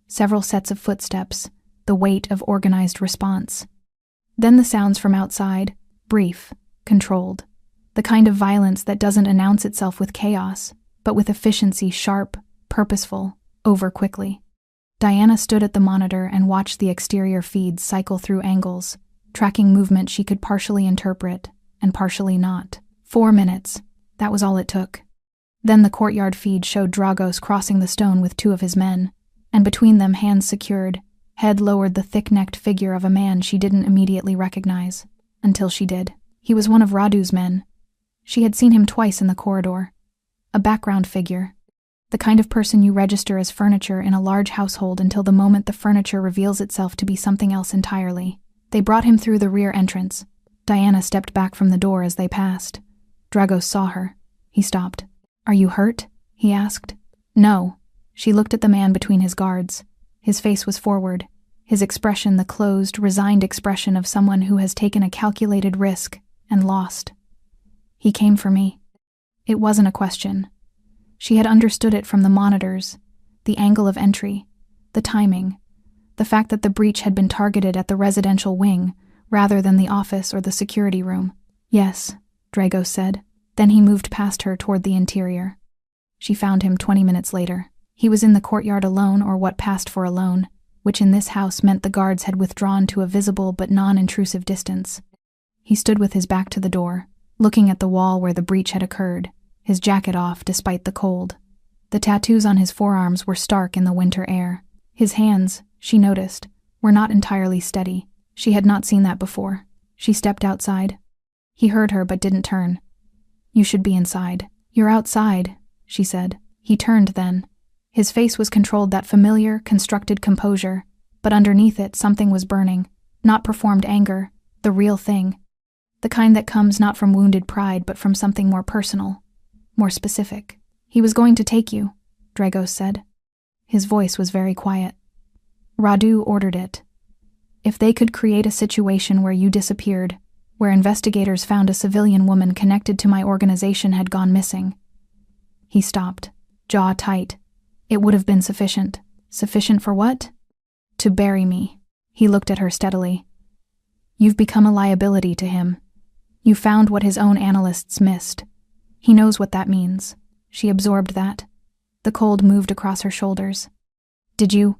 Several sets of footsteps, the weight of organized response. Then the sounds from outside, brief, controlled. The kind of violence that doesn't announce itself with chaos, but with efficiency, sharp, purposeful, over quickly. Diana stood at the monitor and watched the exterior feeds cycle through angles, tracking movement she could partially interpret and partially not. 4 minutes. That was all it took. Then the courtyard feed showed Dragos crossing the stone with 2 of his men, and between them, hands secured, head lowered, the thick-necked figure of a man she didn't immediately recognize, until she did. He was one of Radu's men. She had seen him twice in the corridor. A background figure. The kind of person you register as furniture in a large household until the moment the furniture reveals itself to be something else entirely. They brought him through the rear entrance. Diana stepped back from the door as they passed. Dragos saw her. He stopped. "Are you hurt?" he asked. "No." She looked at the man between his guards. His face was forward, his expression the closed, resigned expression of someone who has taken a calculated risk and lost. "He came for me." It wasn't a question. She had understood it from the monitors, the angle of entry, the timing, the fact that the breach had been targeted at the residential wing rather than the office or the security room. "Yes," Dragos said. Then he moved past her toward the interior. She found him 20 minutes later. He was in the courtyard alone, or what passed for alone, which in this house meant the guards had withdrawn to a visible but non-intrusive distance. He stood with his back to the door, looking at the wall where the breach had occurred, his jacket off despite the cold. The tattoos on his forearms were stark in the winter air. His hands, she noticed, were not entirely steady. She had not seen that before. She stepped outside. He heard her but didn't turn. "You should be inside." "You're outside," she said. He turned then. His face was controlled, that familiar, constructed composure, but underneath it something was burning. Not performed anger, the real thing. The kind that comes not from wounded pride but from something more personal, more specific. "He was going to take you," Dragos said. His voice was very quiet. "Radu ordered it. If they could create a situation where you disappeared, where investigators found a civilian woman connected to my organization had gone missing." He stopped, jaw tight. "It would have been sufficient." "Sufficient for what?" "To bury me." He looked at her steadily. "You've become a liability to him. You found what his own analysts missed. He knows what that means." She absorbed that. The cold moved across her shoulders. "Did you?"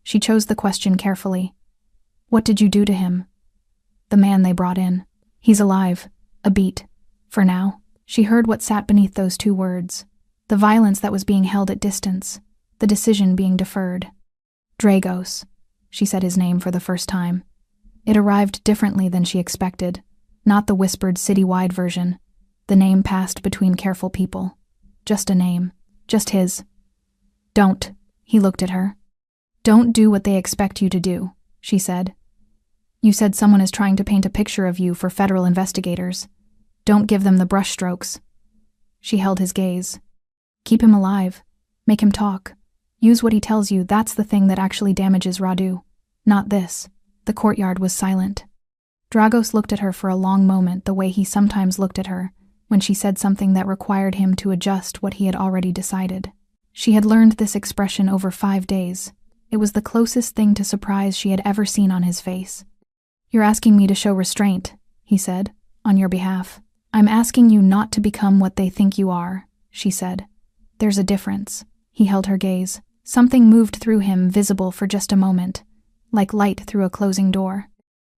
She chose the question carefully. "What did you do to him?" "The man they brought in. He's alive. A beat. For now, she heard what sat beneath those two words. The violence that was being held at distance. The decision being deferred. Dragos. She said his name for the first time. It arrived differently than she expected. Not the whispered citywide version. The name passed between careful people. Just a name. Just his. Don't. He looked at her. Don't do what they expect you to do, she said. You said someone is trying to paint a picture of you for federal investigators. Don't give them the brushstrokes. She held his gaze. Keep him alive. Make him talk. Use what he tells you. That's the thing that actually damages Radu. Not this. The courtyard was silent. Dragos looked at her for a long moment the way he sometimes looked at her, when she said something that required him to adjust what he had already decided. She had learned this expression over 5 days. It was the closest thing to surprise she had ever seen on his face. You're asking me to show restraint, he said, on your behalf. I'm asking you not to become what they think you are, she said. There's a difference. He held her gaze. Something moved through him, visible for just a moment, like light through a closing door.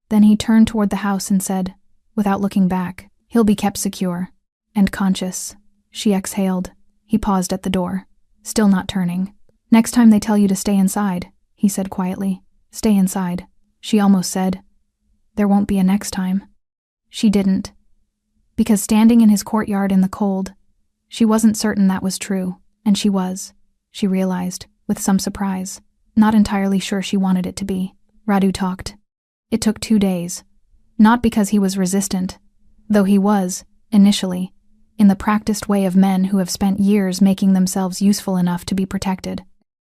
Then he turned toward the house and said, without looking back, he'll be kept secure and conscious. She exhaled. He paused at the door, still not turning. Next time they tell you to stay inside, he said quietly. Stay inside. She almost said, there won't be a next time. She didn't. Because standing in his courtyard in the cold, she wasn't certain that was true, and she was, she realized, with some surprise, not entirely sure she wanted it to be. Radu talked. It took 2 days. Not because he was resistant, though he was, initially, in the practiced way of men who have spent years making themselves useful enough to be protected.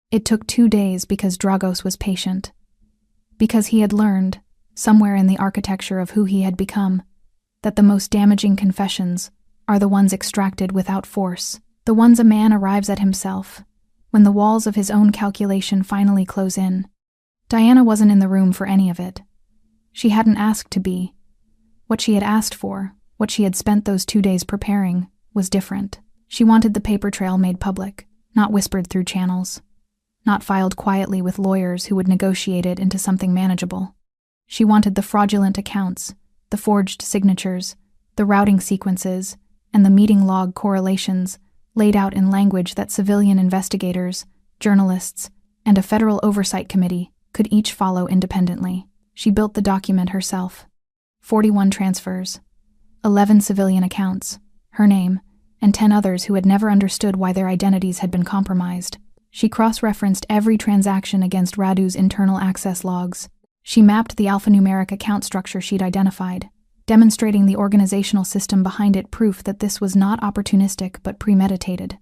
It took 2 days because Dragos was patient. Because he had learned, somewhere in the architecture of who he had become, that the most damaging confessions are the ones extracted without force, the ones a man arrives at himself, when the walls of his own calculation finally close in. Diana wasn't in the room for any of it. She hadn't asked to be. What she had asked for, what she had spent those 2 days preparing, was different. She wanted the paper trail made public, not whispered through channels, not filed quietly with lawyers who would negotiate it into something manageable. She wanted the fraudulent accounts, the forged signatures, the routing sequences, and the meeting log correlations laid out in language that civilian investigators, journalists, and a federal oversight committee could each follow independently. She built the document herself. 41 transfers, 11 civilian accounts, her name, and 10 others who had never understood why their identities had been compromised. She cross-referenced every transaction against Radu's internal access logs. She mapped the alphanumeric account structure she'd identified, demonstrating the organizational system behind it, proof that this was not opportunistic but premeditated.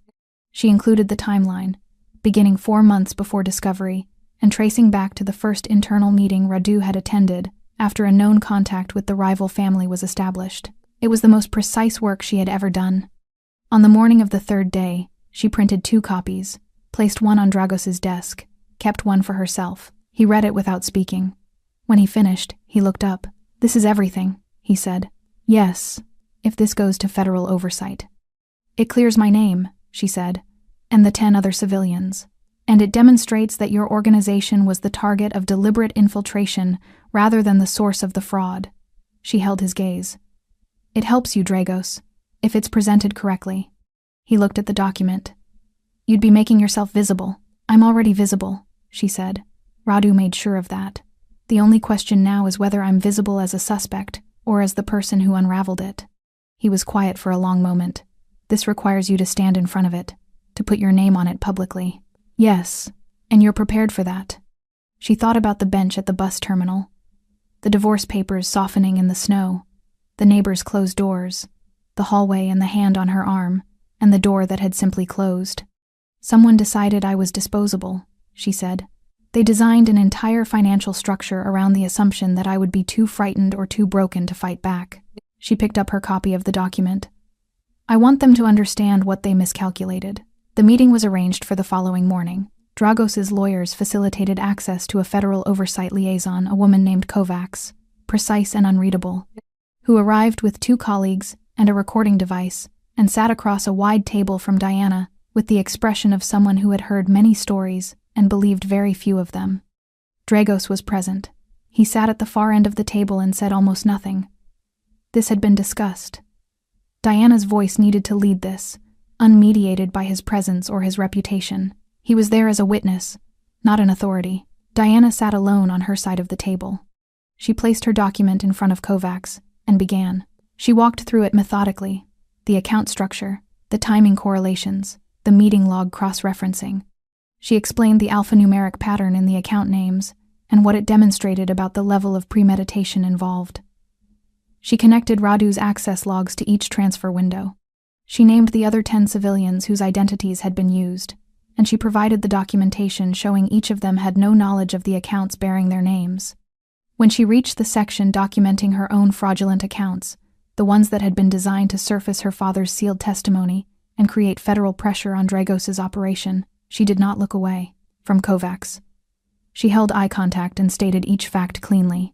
She included the timeline, beginning 4 months before discovery, and tracing back to the first internal meeting Radu had attended after a known contact with the rival family was established. It was the most precise work she had ever done. On the morning of the 3rd day, she printed 2 copies, placed one on Dragos's desk, kept one for herself. He read it without speaking. When he finished, he looked up. This is everything, he said. Yes, if this goes to federal oversight. It clears my name, she said, and the 10 other civilians. And it demonstrates that your organization was the target of deliberate infiltration rather than the source of the fraud. She held his gaze. It helps you, Dragos, if it's presented correctly. He looked at the document. You'd be making yourself visible. I'm already visible, she said. Radu made sure of that. The only question now is whether I'm visible as a suspect or as the person who unraveled it. He was quiet for a long moment. This requires you to stand in front of it, to put your name on it publicly. Yes, and you're prepared for that. She thought about the bench at the bus terminal, the divorce papers softening in the snow, the neighbors' closed doors, the hallway and the hand on her arm, and the door that had simply closed. Someone decided I was disposable, she said. They designed an entire financial structure around the assumption that I would be too frightened or too broken to fight back. She picked up her copy of the document. I want them to understand what they miscalculated. The meeting was arranged for the following morning. Dragos's lawyers facilitated access to a federal oversight liaison, a woman named Kovacs, precise and unreadable, who arrived with 2 colleagues and a recording device and sat across a wide table from Diana with the expression of someone who had heard many stories and believed very few of them. Dragos was present. He sat at the far end of the table and said almost nothing. This had been discussed. Diana's voice needed to lead this, unmediated by his presence or his reputation. He was there as a witness, not an authority. Diana sat alone on her side of the table. She placed her document in front of Kovacs and began. She walked through it methodically, the account structure, the timing correlations, the meeting log cross-referencing. She explained the alphanumeric pattern in the account names and what it demonstrated about the level of premeditation involved. She connected Radu's access logs to each transfer window. She named the other 10 civilians whose identities had been used, and she provided the documentation showing each of them had no knowledge of the accounts bearing their names. When she reached the section documenting her own fraudulent accounts, the ones that had been designed to surface her father's sealed testimony and create federal pressure on Dragos's operation, she did not look away from Kovacs. She held eye contact and stated each fact cleanly.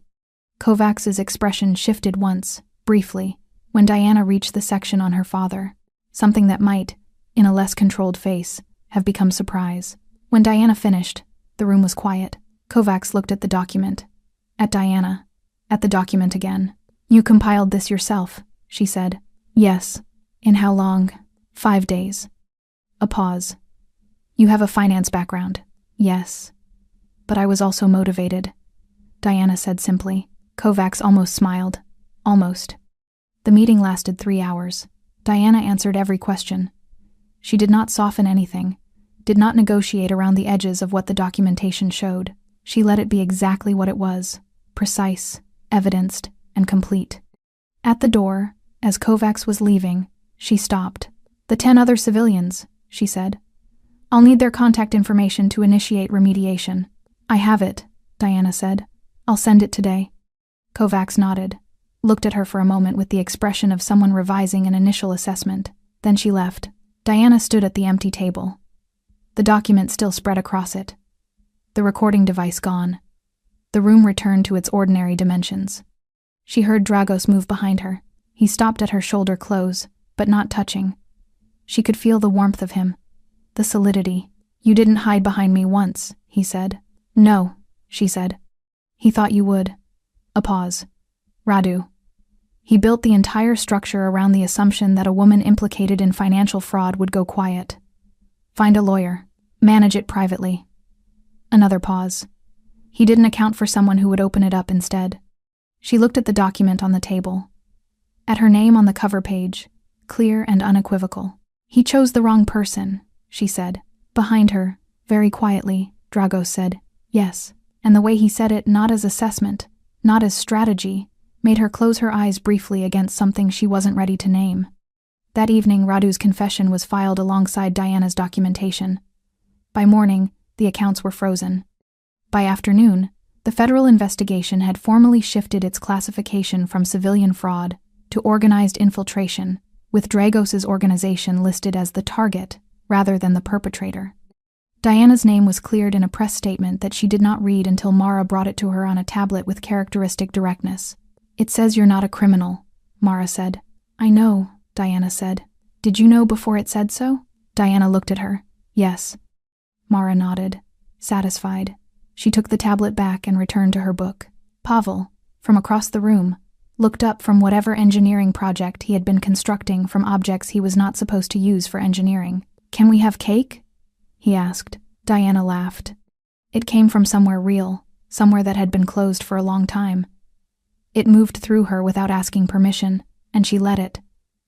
Kovacs's expression shifted once, briefly, when Diana reached the section on her father, something that might, in a less controlled face, have become surprise. When Diana finished, the room was quiet. Kovacs looked at the document. At Diana. At the document again. "You compiled this yourself," she said. "Yes." "In how long?" 5 days. A pause. "You have a finance background." "Yes." "But I was also motivated," Diana said simply. Kovacs almost smiled. Almost. The meeting lasted 3 hours. Diana answered every question. She did not soften anything, did not negotiate around the edges of what the documentation showed. She let it be exactly what it was, precise, evidenced, and complete. At the door, as Kovacs was leaving, she stopped. "The 10 other civilians," she said. "I'll need their contact information to initiate remediation." "I have it," Diana said. "I'll send it today." Kovacs nodded, looked at her for a moment with the expression of someone revising an initial assessment. Then she left. Diana stood at the empty table. The document still spread across it. The recording device gone. The room returned to its ordinary dimensions. She heard Dragos move behind her. He stopped at her shoulder close, but not touching. She could feel the warmth of him, the solidity. "You didn't hide behind me once," he said. "No," she said. "He thought you would." A pause. "Radu." He built the entire structure around the assumption that a woman implicated in financial fraud would go quiet. Find a lawyer. Manage it privately. Another pause. He didn't account for someone who would open it up instead. She looked at the document on the table. At her name on the cover page, clear and unequivocal. "He chose the wrong person," she said. Behind her, very quietly, Dragos said, "Yes." And the way he said it, not as assessment, not as strategy, made her close her eyes briefly against something she wasn't ready to name. That evening, Radu's confession was filed alongside Diana's documentation. By morning, the accounts were frozen. By afternoon, the federal investigation had formally shifted its classification from civilian fraud to organized infiltration, with Dragos's organization listed as the target rather than the perpetrator. Diana's name was cleared in a press statement that she did not read until Mara brought it to her on a tablet with characteristic directness. "It says you're not a criminal," Mara said. "I know," Diana said. "Did you know before it said so?" Diana looked at her. "Yes." Mara nodded, satisfied. She took the tablet back and returned to her book. Pavel, from across the room, looked up from whatever engineering project he had been constructing from objects he was not supposed to use for engineering. "Can we have cake?" he asked. Diana laughed. It came from somewhere real, somewhere that had been closed for a long time. It moved through her without asking permission, and she let it,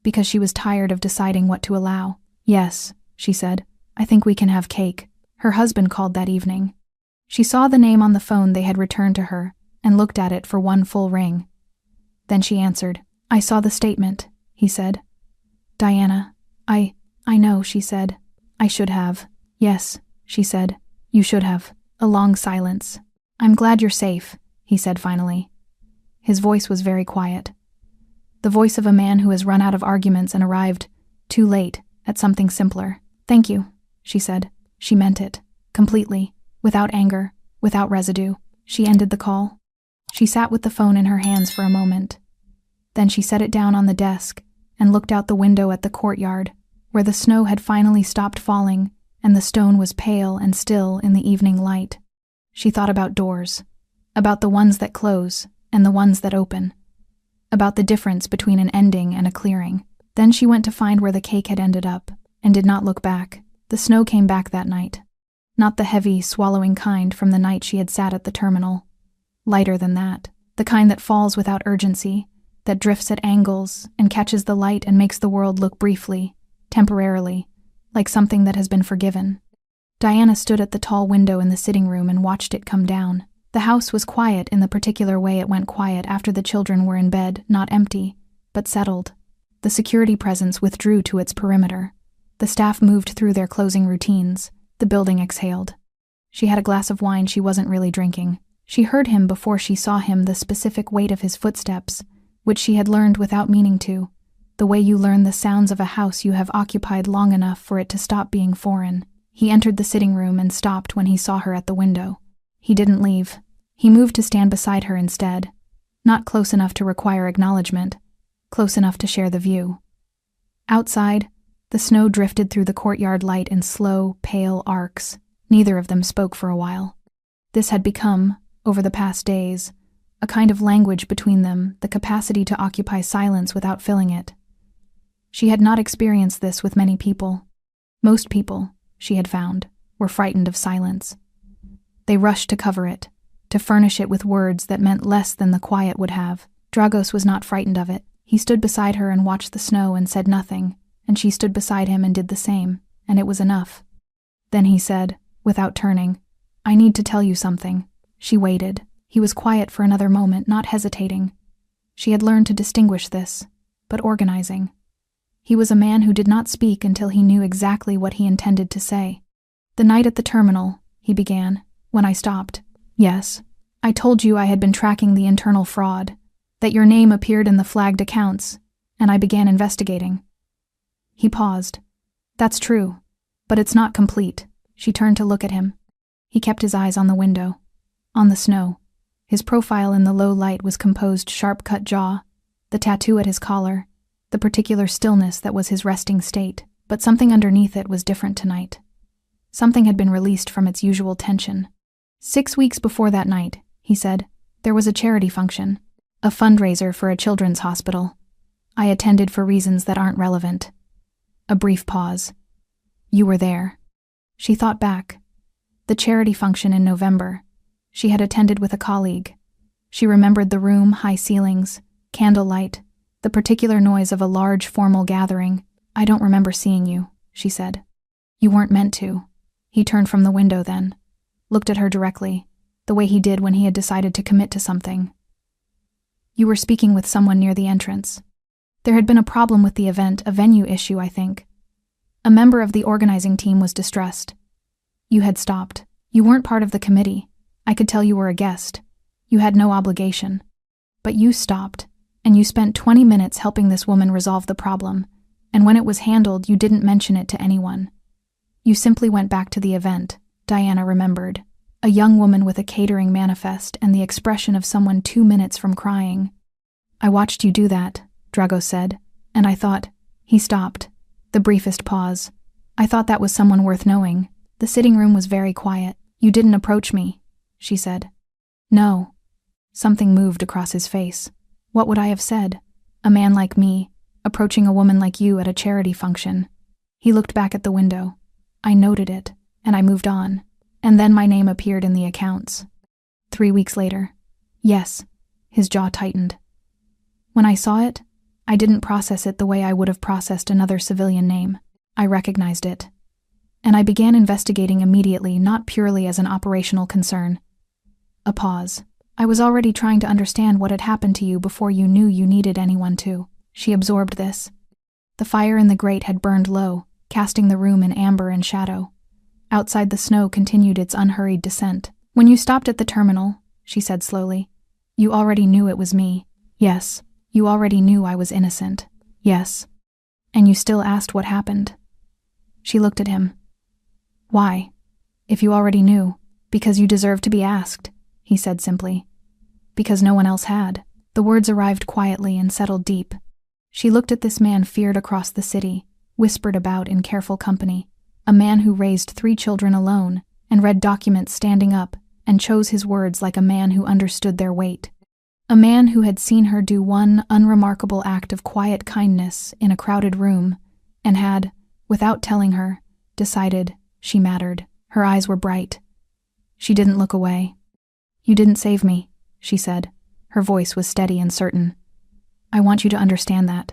because she was tired of deciding what to allow. "Yes," she said, "I think we can have cake." Her husband called that evening. She saw the name on the phone they had returned to her and looked at it for one full ring. Then she answered. "I saw the statement," he said. "Diana, I know," she said. "I should have." "Yes," she said. "You should have." A long silence. "I'm glad you're safe," he said finally. His voice was very quiet. The voice of a man who has run out of arguments and arrived, too late, at something simpler. "Thank you," she said. She meant it, completely, without anger, without residue. She ended the call. She sat with the phone in her hands for a moment. Then she set it down on the desk and looked out the window at the courtyard, where the snow had finally stopped falling and the stone was pale and still in the evening light. She thought about doors, about the ones that close and the ones that open, about the difference between an ending and a clearing. Then she went to find where the cake had ended up, and did not look back. The snow came back that night. Not the heavy, swallowing kind from the night she had sat at the terminal. Lighter than that. The kind that falls without urgency, that drifts at angles and catches the light and makes the world look briefly, temporarily, like something that has been forgiven. Diana stood at the tall window in the sitting room and watched it come down. The house was quiet in the particular way it went quiet after the children were in bed, not empty, but settled. The security presence withdrew to its perimeter. The staff moved through their closing routines. The building exhaled. She had a glass of wine she wasn't really drinking. She heard him before she saw him, the specific weight of his footsteps, which she had learned without meaning to, the way you learn the sounds of a house you have occupied long enough for it to stop being foreign. He entered the sitting room and stopped when he saw her at the window. He didn't leave. He moved to stand beside her instead, not close enough to require acknowledgement, close enough to share the view. Outside, the snow drifted through the courtyard light in slow, pale arcs. Neither of them spoke for a while. This had become, over the past days, a kind of language between them, the capacity to occupy silence without filling it. She had not experienced this with many people. Most people, she had found, were frightened of silence. They rushed to cover it, to furnish it with words that meant less than the quiet would have. Dragos was not frightened of it. He stood beside her and watched the snow and said nothing, and she stood beside him and did the same, and it was enough. Then he said, without turning, "I need to tell you something." She waited. He was quiet for another moment, not hesitating. She had learned to distinguish this, but organizing. He was a man who did not speak until he knew exactly what he intended to say. "The night at the terminal," he began, "when I stopped. Yes, I told you I had been tracking the internal fraud, that your name appeared in the flagged accounts, and I began investigating." He paused. "That's true, but it's not complete." She turned to look at him. He kept his eyes on the window, on the snow. His profile in the low light was composed, sharp-cut jaw, the tattoo at his collar, the particular stillness that was his resting state, but something underneath it was different tonight. Something had been released from its usual tension. 6 weeks before that night, he said, there was a charity function, a fundraiser for a children's hospital. I attended for reasons that aren't relevant. A brief pause. You were there. She thought back. The charity function in November. She had attended with a colleague. She remembered the room, high ceilings, candlelight, the particular noise of a large formal gathering. "I don't remember seeing you," she said. "You weren't meant to." He turned from the window then, looked at her directly, the way he did when he had decided to commit to something. "You were speaking with someone near the entrance. There had been a problem with the event, a venue issue, I think. A member of the organizing team was distressed. You had stopped. You weren't part of the committee. I could tell you were a guest. You had no obligation. But you stopped, and you spent 20 minutes helping this woman resolve the problem, and when it was handled, you didn't mention it to anyone. You simply went back to the event," Diana remembered. A young woman with a catering manifest and the expression of someone 2 minutes from crying. "I watched you do that," Drago said, "and I thought..." He stopped. The briefest pause. "I thought that was someone worth knowing." The sitting room was very quiet. "You didn't approach me," she said. "No." Something moved across his face. What would I have said? A man like me, approaching a woman like you at a charity function. He looked back at the window. I noted it, and I moved on. And then my name appeared in the accounts. 3 weeks later. Yes. His jaw tightened. When I saw it, I didn't process it the way I would have processed another civilian name. I recognized it. And I began investigating immediately, not purely as an operational concern. A pause. I was already trying to understand what had happened to you before you knew you needed anyone to. She absorbed this. The fire in the grate had burned low, casting the room in amber and shadow. Outside, the snow continued its unhurried descent. "When you stopped at the terminal," she said slowly, "you already knew it was me." "Yes." "You already knew I was innocent." "Yes." "And you still asked what happened." She looked at him. "Why? If you already knew." "Because you deserve to be asked," he said simply. "Because no one else had." The words arrived quietly and settled deep. She looked at this man feared across the city, whispered about in careful company, a man who raised 3 children alone and read documents standing up and chose his words like a man who understood their weight. A man who had seen her do one unremarkable act of quiet kindness in a crowded room and had, without telling her, decided she mattered. Her eyes were bright. She didn't look away. "You didn't save me," she said. Her voice was steady and certain. "I want you to understand that.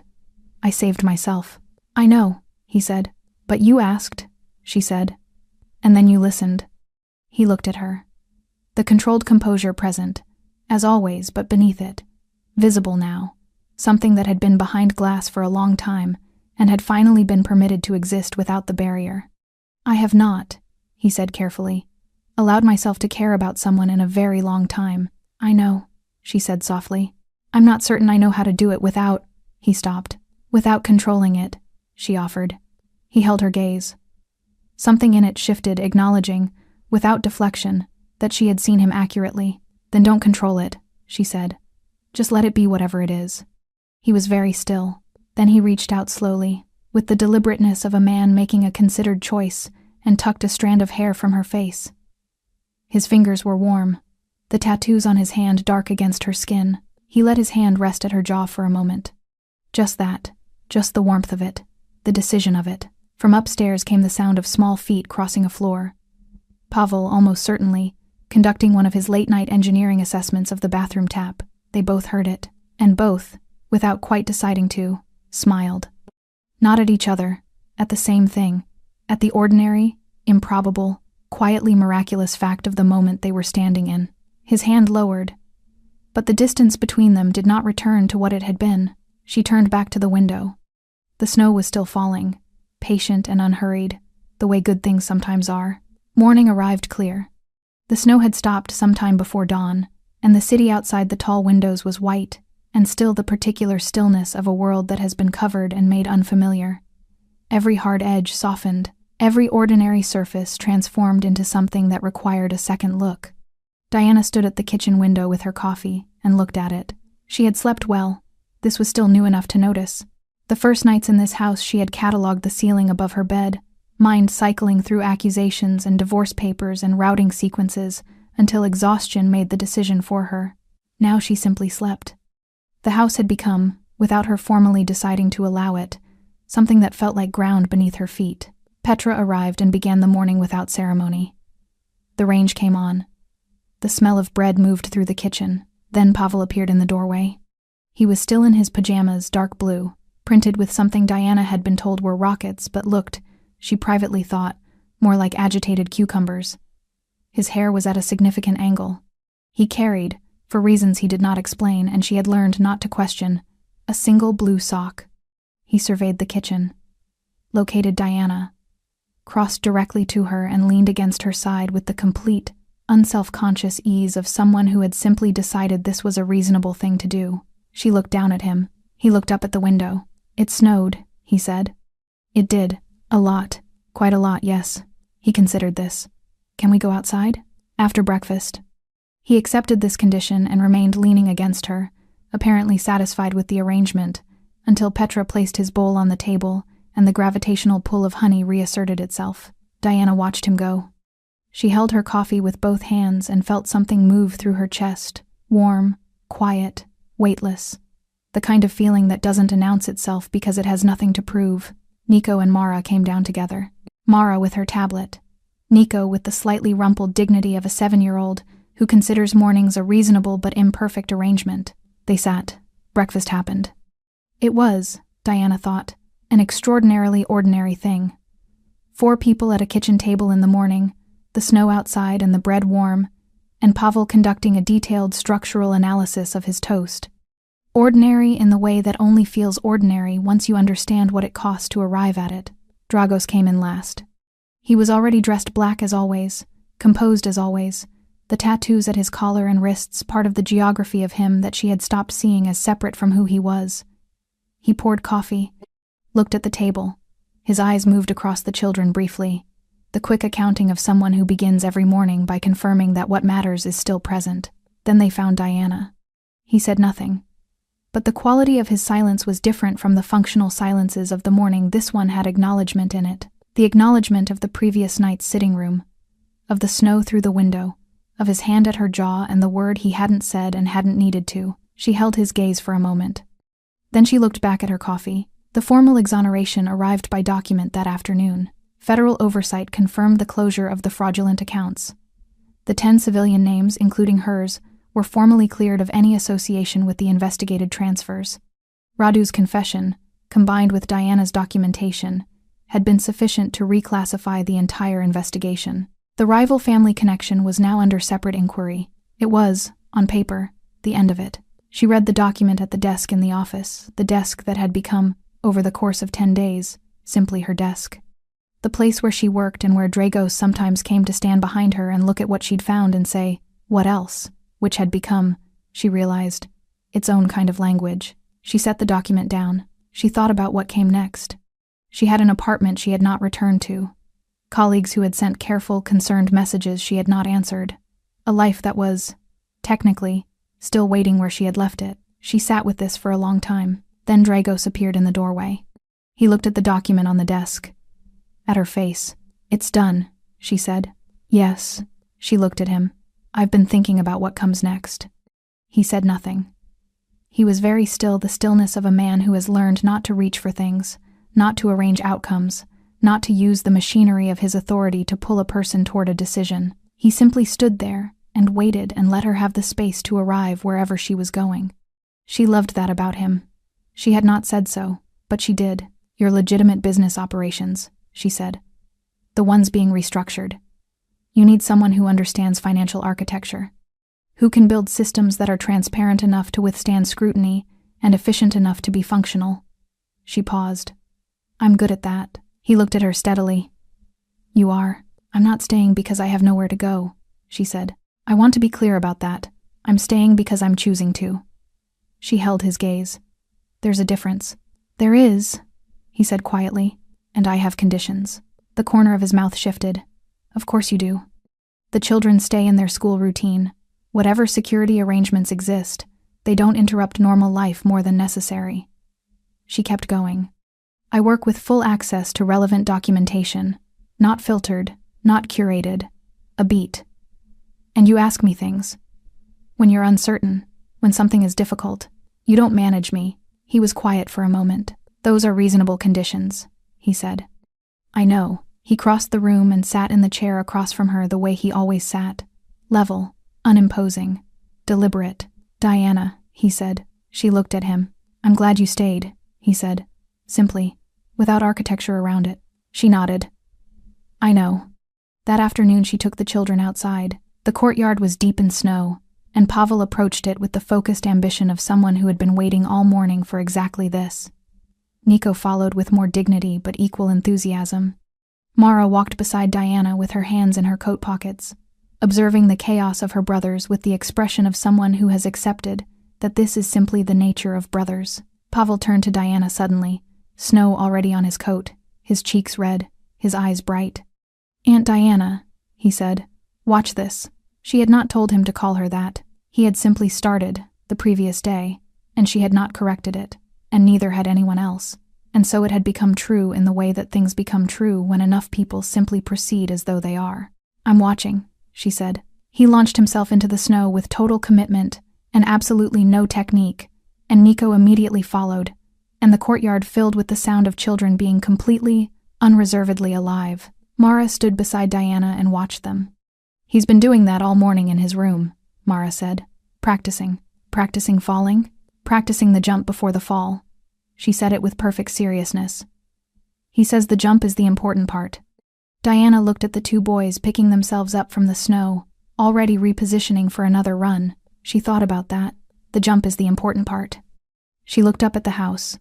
I saved myself." "I know," he said. "But you asked," she said. "And then you listened." He looked at her. The controlled composure present, as always, but beneath it, visible now, something that had been behind glass for a long time and had finally been permitted to exist without the barrier. "I have not," he said carefully, "allowed myself to care about someone in a very long time." "I know," she said softly. "I'm not certain I know how to do it without—" He stopped. "Without controlling it," she offered. He held her gaze. Something in it shifted, acknowledging, without deflection, that she had seen him accurately. "Then don't control it," she said. "Just let it be whatever it is." He was very still. Then he reached out slowly, with the deliberateness of a man making a considered choice, and tucked a strand of hair from her face. His fingers were warm, the tattoos on his hand dark against her skin. He let his hand rest at her jaw for a moment. Just that, just the warmth of it, the decision of it. From upstairs came the sound of small feet crossing a floor. Pavel, almost certainly, conducting one of his late-night engineering assessments of the bathroom tap. They both heard it, and both, without quite deciding to, smiled. Not at each other, at the same thing, at the ordinary, improbable, quietly miraculous fact of the moment they were standing in. His hand lowered, but the distance between them did not return to what it had been. She turned back to the window. The snow was still falling, patient and unhurried, the way good things sometimes are. Morning arrived clear. The snow had stopped some time before dawn, and the city outside the tall windows was white, and still the particular stillness of a world that has been covered and made unfamiliar. Every hard edge softened, every ordinary surface transformed into something that required a second look. Diana stood at the kitchen window with her coffee and looked at it. She had slept well. This was still new enough to notice. The first nights in this house she had catalogued the ceiling above her bed, mind cycling through accusations and divorce papers and routing sequences until exhaustion made the decision for her. Now she simply slept. The house had become, without her formally deciding to allow it, something that felt like ground beneath her feet. Petra arrived and began the morning without ceremony. The range came on. The smell of bread moved through the kitchen. Then Pavel appeared in the doorway. He was still in his pajamas, dark blue, printed with something Diana had been told were rockets but looked, she privately thought, more like agitated cucumbers. His hair was at a significant angle. He carried, for reasons he did not explain and she had learned not to question, a single blue sock. He surveyed the kitchen, located Diana, crossed directly to her and leaned against her side with the complete, unself-conscious ease of someone who had simply decided this was a reasonable thing to do. She looked down at him. He looked up at the window. "It snowed," he said. "It did. A lot. Quite a lot, yes." He considered this. "Can we go outside?" "After breakfast." He accepted this condition and remained leaning against her, apparently satisfied with the arrangement, until Petra placed his bowl on the table and the gravitational pull of honey reasserted itself. Diana watched him go. She held her coffee with both hands and felt something move through her chest, warm, quiet, weightless. The kind of feeling that doesn't announce itself because it has nothing to prove. Nico and Mara came down together. Mara with her tablet. Nico with the slightly rumpled dignity of a 7-year-old who considers mornings a reasonable but imperfect arrangement. They sat. Breakfast happened. It was, Diana thought, an extraordinarily ordinary thing. 4 people at a kitchen table in the morning, the snow outside and the bread warm, and Pavel conducting a detailed structural analysis of his toast. Ordinary in the way that only feels ordinary once you understand what it costs to arrive at it. Dragos came in last. He was already dressed black as always, composed as always, the tattoos at his collar and wrists part of the geography of him that she had stopped seeing as separate from who he was. He poured coffee, looked at the table. His eyes moved across the children briefly, the quick accounting of someone who begins every morning by confirming that what matters is still present. Then they found Diana. He said nothing. But the quality of his silence was different from the functional silences of the morning. This one had acknowledgement in it. The acknowledgement of the previous night's sitting room, of the snow through the window, of his hand at her jaw and the word he hadn't said and hadn't needed to. She held his gaze for a moment. Then she looked back at her coffee. The formal exoneration arrived by document that afternoon. Federal oversight confirmed the closure of the fraudulent accounts. The 10 civilian names, including hers, were formally cleared of any association with the investigated transfers. Radu's confession, combined with Diana's documentation, had been sufficient to reclassify the entire investigation. The rival family connection was now under separate inquiry. It was, on paper, the end of it. She read the document at the desk in the office, the desk that had become, over the course of 10 days, simply her desk. The place where she worked and where Dragos sometimes came to stand behind her and look at what she'd found and say, "What else?" which had become, she realized, its own kind of language. She set the document down. She thought about what came next. She had an apartment she had not returned to. Colleagues who had sent careful, concerned messages she had not answered. A life that was, technically, still waiting where she had left it. She sat with this for a long time. Then Dragos appeared in the doorway. He looked at the document on the desk. At her face. "It's done," she said. "Yes." She looked at him. "I've been thinking about what comes next." He said nothing. He was very still, the stillness of a man who has learned not to reach for things, not to arrange outcomes, not to use the machinery of his authority to pull a person toward a decision. He simply stood there and waited and let her have the space to arrive wherever she was going. She loved that about him. She had not said so, but she did. "Your legitimate business operations," she said. "The ones being restructured. You need someone who understands financial architecture, who can build systems that are transparent enough to withstand scrutiny and efficient enough to be functional." She paused. "I'm good at that." He looked at her steadily. "You are. I'm not staying because I have nowhere to go," she said. "I want to be clear about that. I'm staying because I'm choosing to." She held his gaze. "There's a difference." "There is," he said quietly, "and I have conditions." The corner of his mouth shifted. "Of course you do. The children stay in their school routine. Whatever security arrangements exist, they don't interrupt normal life more than necessary." She kept going. "I work with full access to relevant documentation, not filtered, not curated, a beat. And you ask me things. When you're uncertain, when something is difficult, you don't manage me." He was quiet for a moment. "Those are reasonable conditions," he said. "I know." He crossed the room and sat in the chair across from her the way he always sat. Level, unimposing, deliberate. "Diana," he said. She looked at him. "I'm glad you stayed," he said, simply, without architecture around it. She nodded. "I know." That afternoon she took the children outside. The courtyard was deep in snow, and Pavel approached it with the focused ambition of someone who had been waiting all morning for exactly this. Nico followed with more dignity but equal enthusiasm. Mara walked beside Diana with her hands in her coat pockets, observing the chaos of her brothers with the expression of someone who has accepted that this is simply the nature of brothers. Pavel turned to Diana suddenly, snow already on his coat, his cheeks red, his eyes bright. "Aunt Diana," he said, "watch this." She had not told him to call her that. He had simply started, the previous day, and she had not corrected it, and neither had anyone else. And so it had become true in the way that things become true when enough people simply proceed as though they are. "I'm watching," she said. He launched himself into the snow with total commitment and absolutely no technique, and Nico immediately followed, and the courtyard filled with the sound of children being completely, unreservedly alive. Mara stood beside Diana and watched them. "He's been doing that all morning in his room," Mara said. "Practicing. Practicing falling? Practicing the jump before the fall." She said it with perfect seriousness. "He says the jump is the important part." Diana looked at the two boys picking themselves up from the snow, already repositioning for another run. She thought about that. The jump is the important part. She looked up at the house,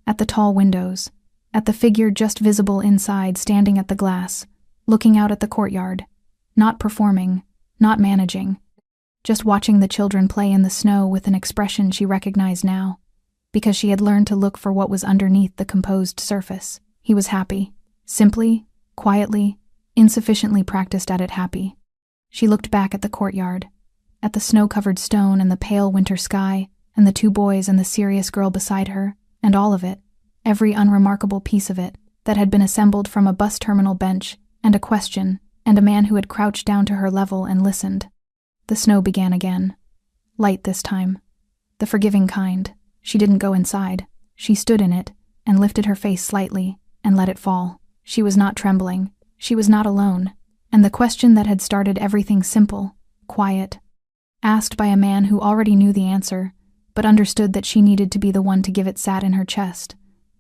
at the tall windows, at the figure just visible inside standing at the glass, looking out at the courtyard, not performing, not managing, just watching the children play in the snow with an expression she recognized now, because she had learned to look for what was underneath the composed surface. He was happy, simply, quietly, insufficiently practiced at it happy. She looked back at the courtyard, at the snow-covered stone and the pale winter sky, and the two boys and the serious girl beside her, and all of it, every unremarkable piece of it, that had been assembled from a bus terminal bench, and a question, and a man who had crouched down to her level and listened. The snow began again. Light this time. The forgiving kind. She didn't go inside. She stood in it, and lifted her face slightly, and let it fall. She was not trembling. She was not alone. And the question that had started everything simple, quiet, asked by a man who already knew the answer, but understood that she needed to be the one to give it, sat in her chest,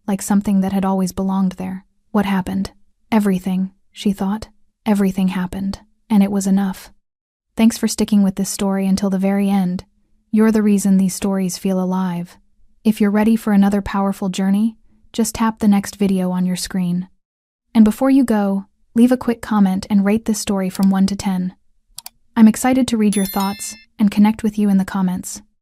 like something that had always belonged there. What happened? Everything, she thought. Everything happened, and it was enough. Thanks for sticking with this story until the very end. You're the reason these stories feel alive. If you're ready for another powerful journey, just tap the next video on your screen. And before you go, leave a quick comment and rate this story from 1 to 10. I'm excited to read your thoughts and connect with you in the comments.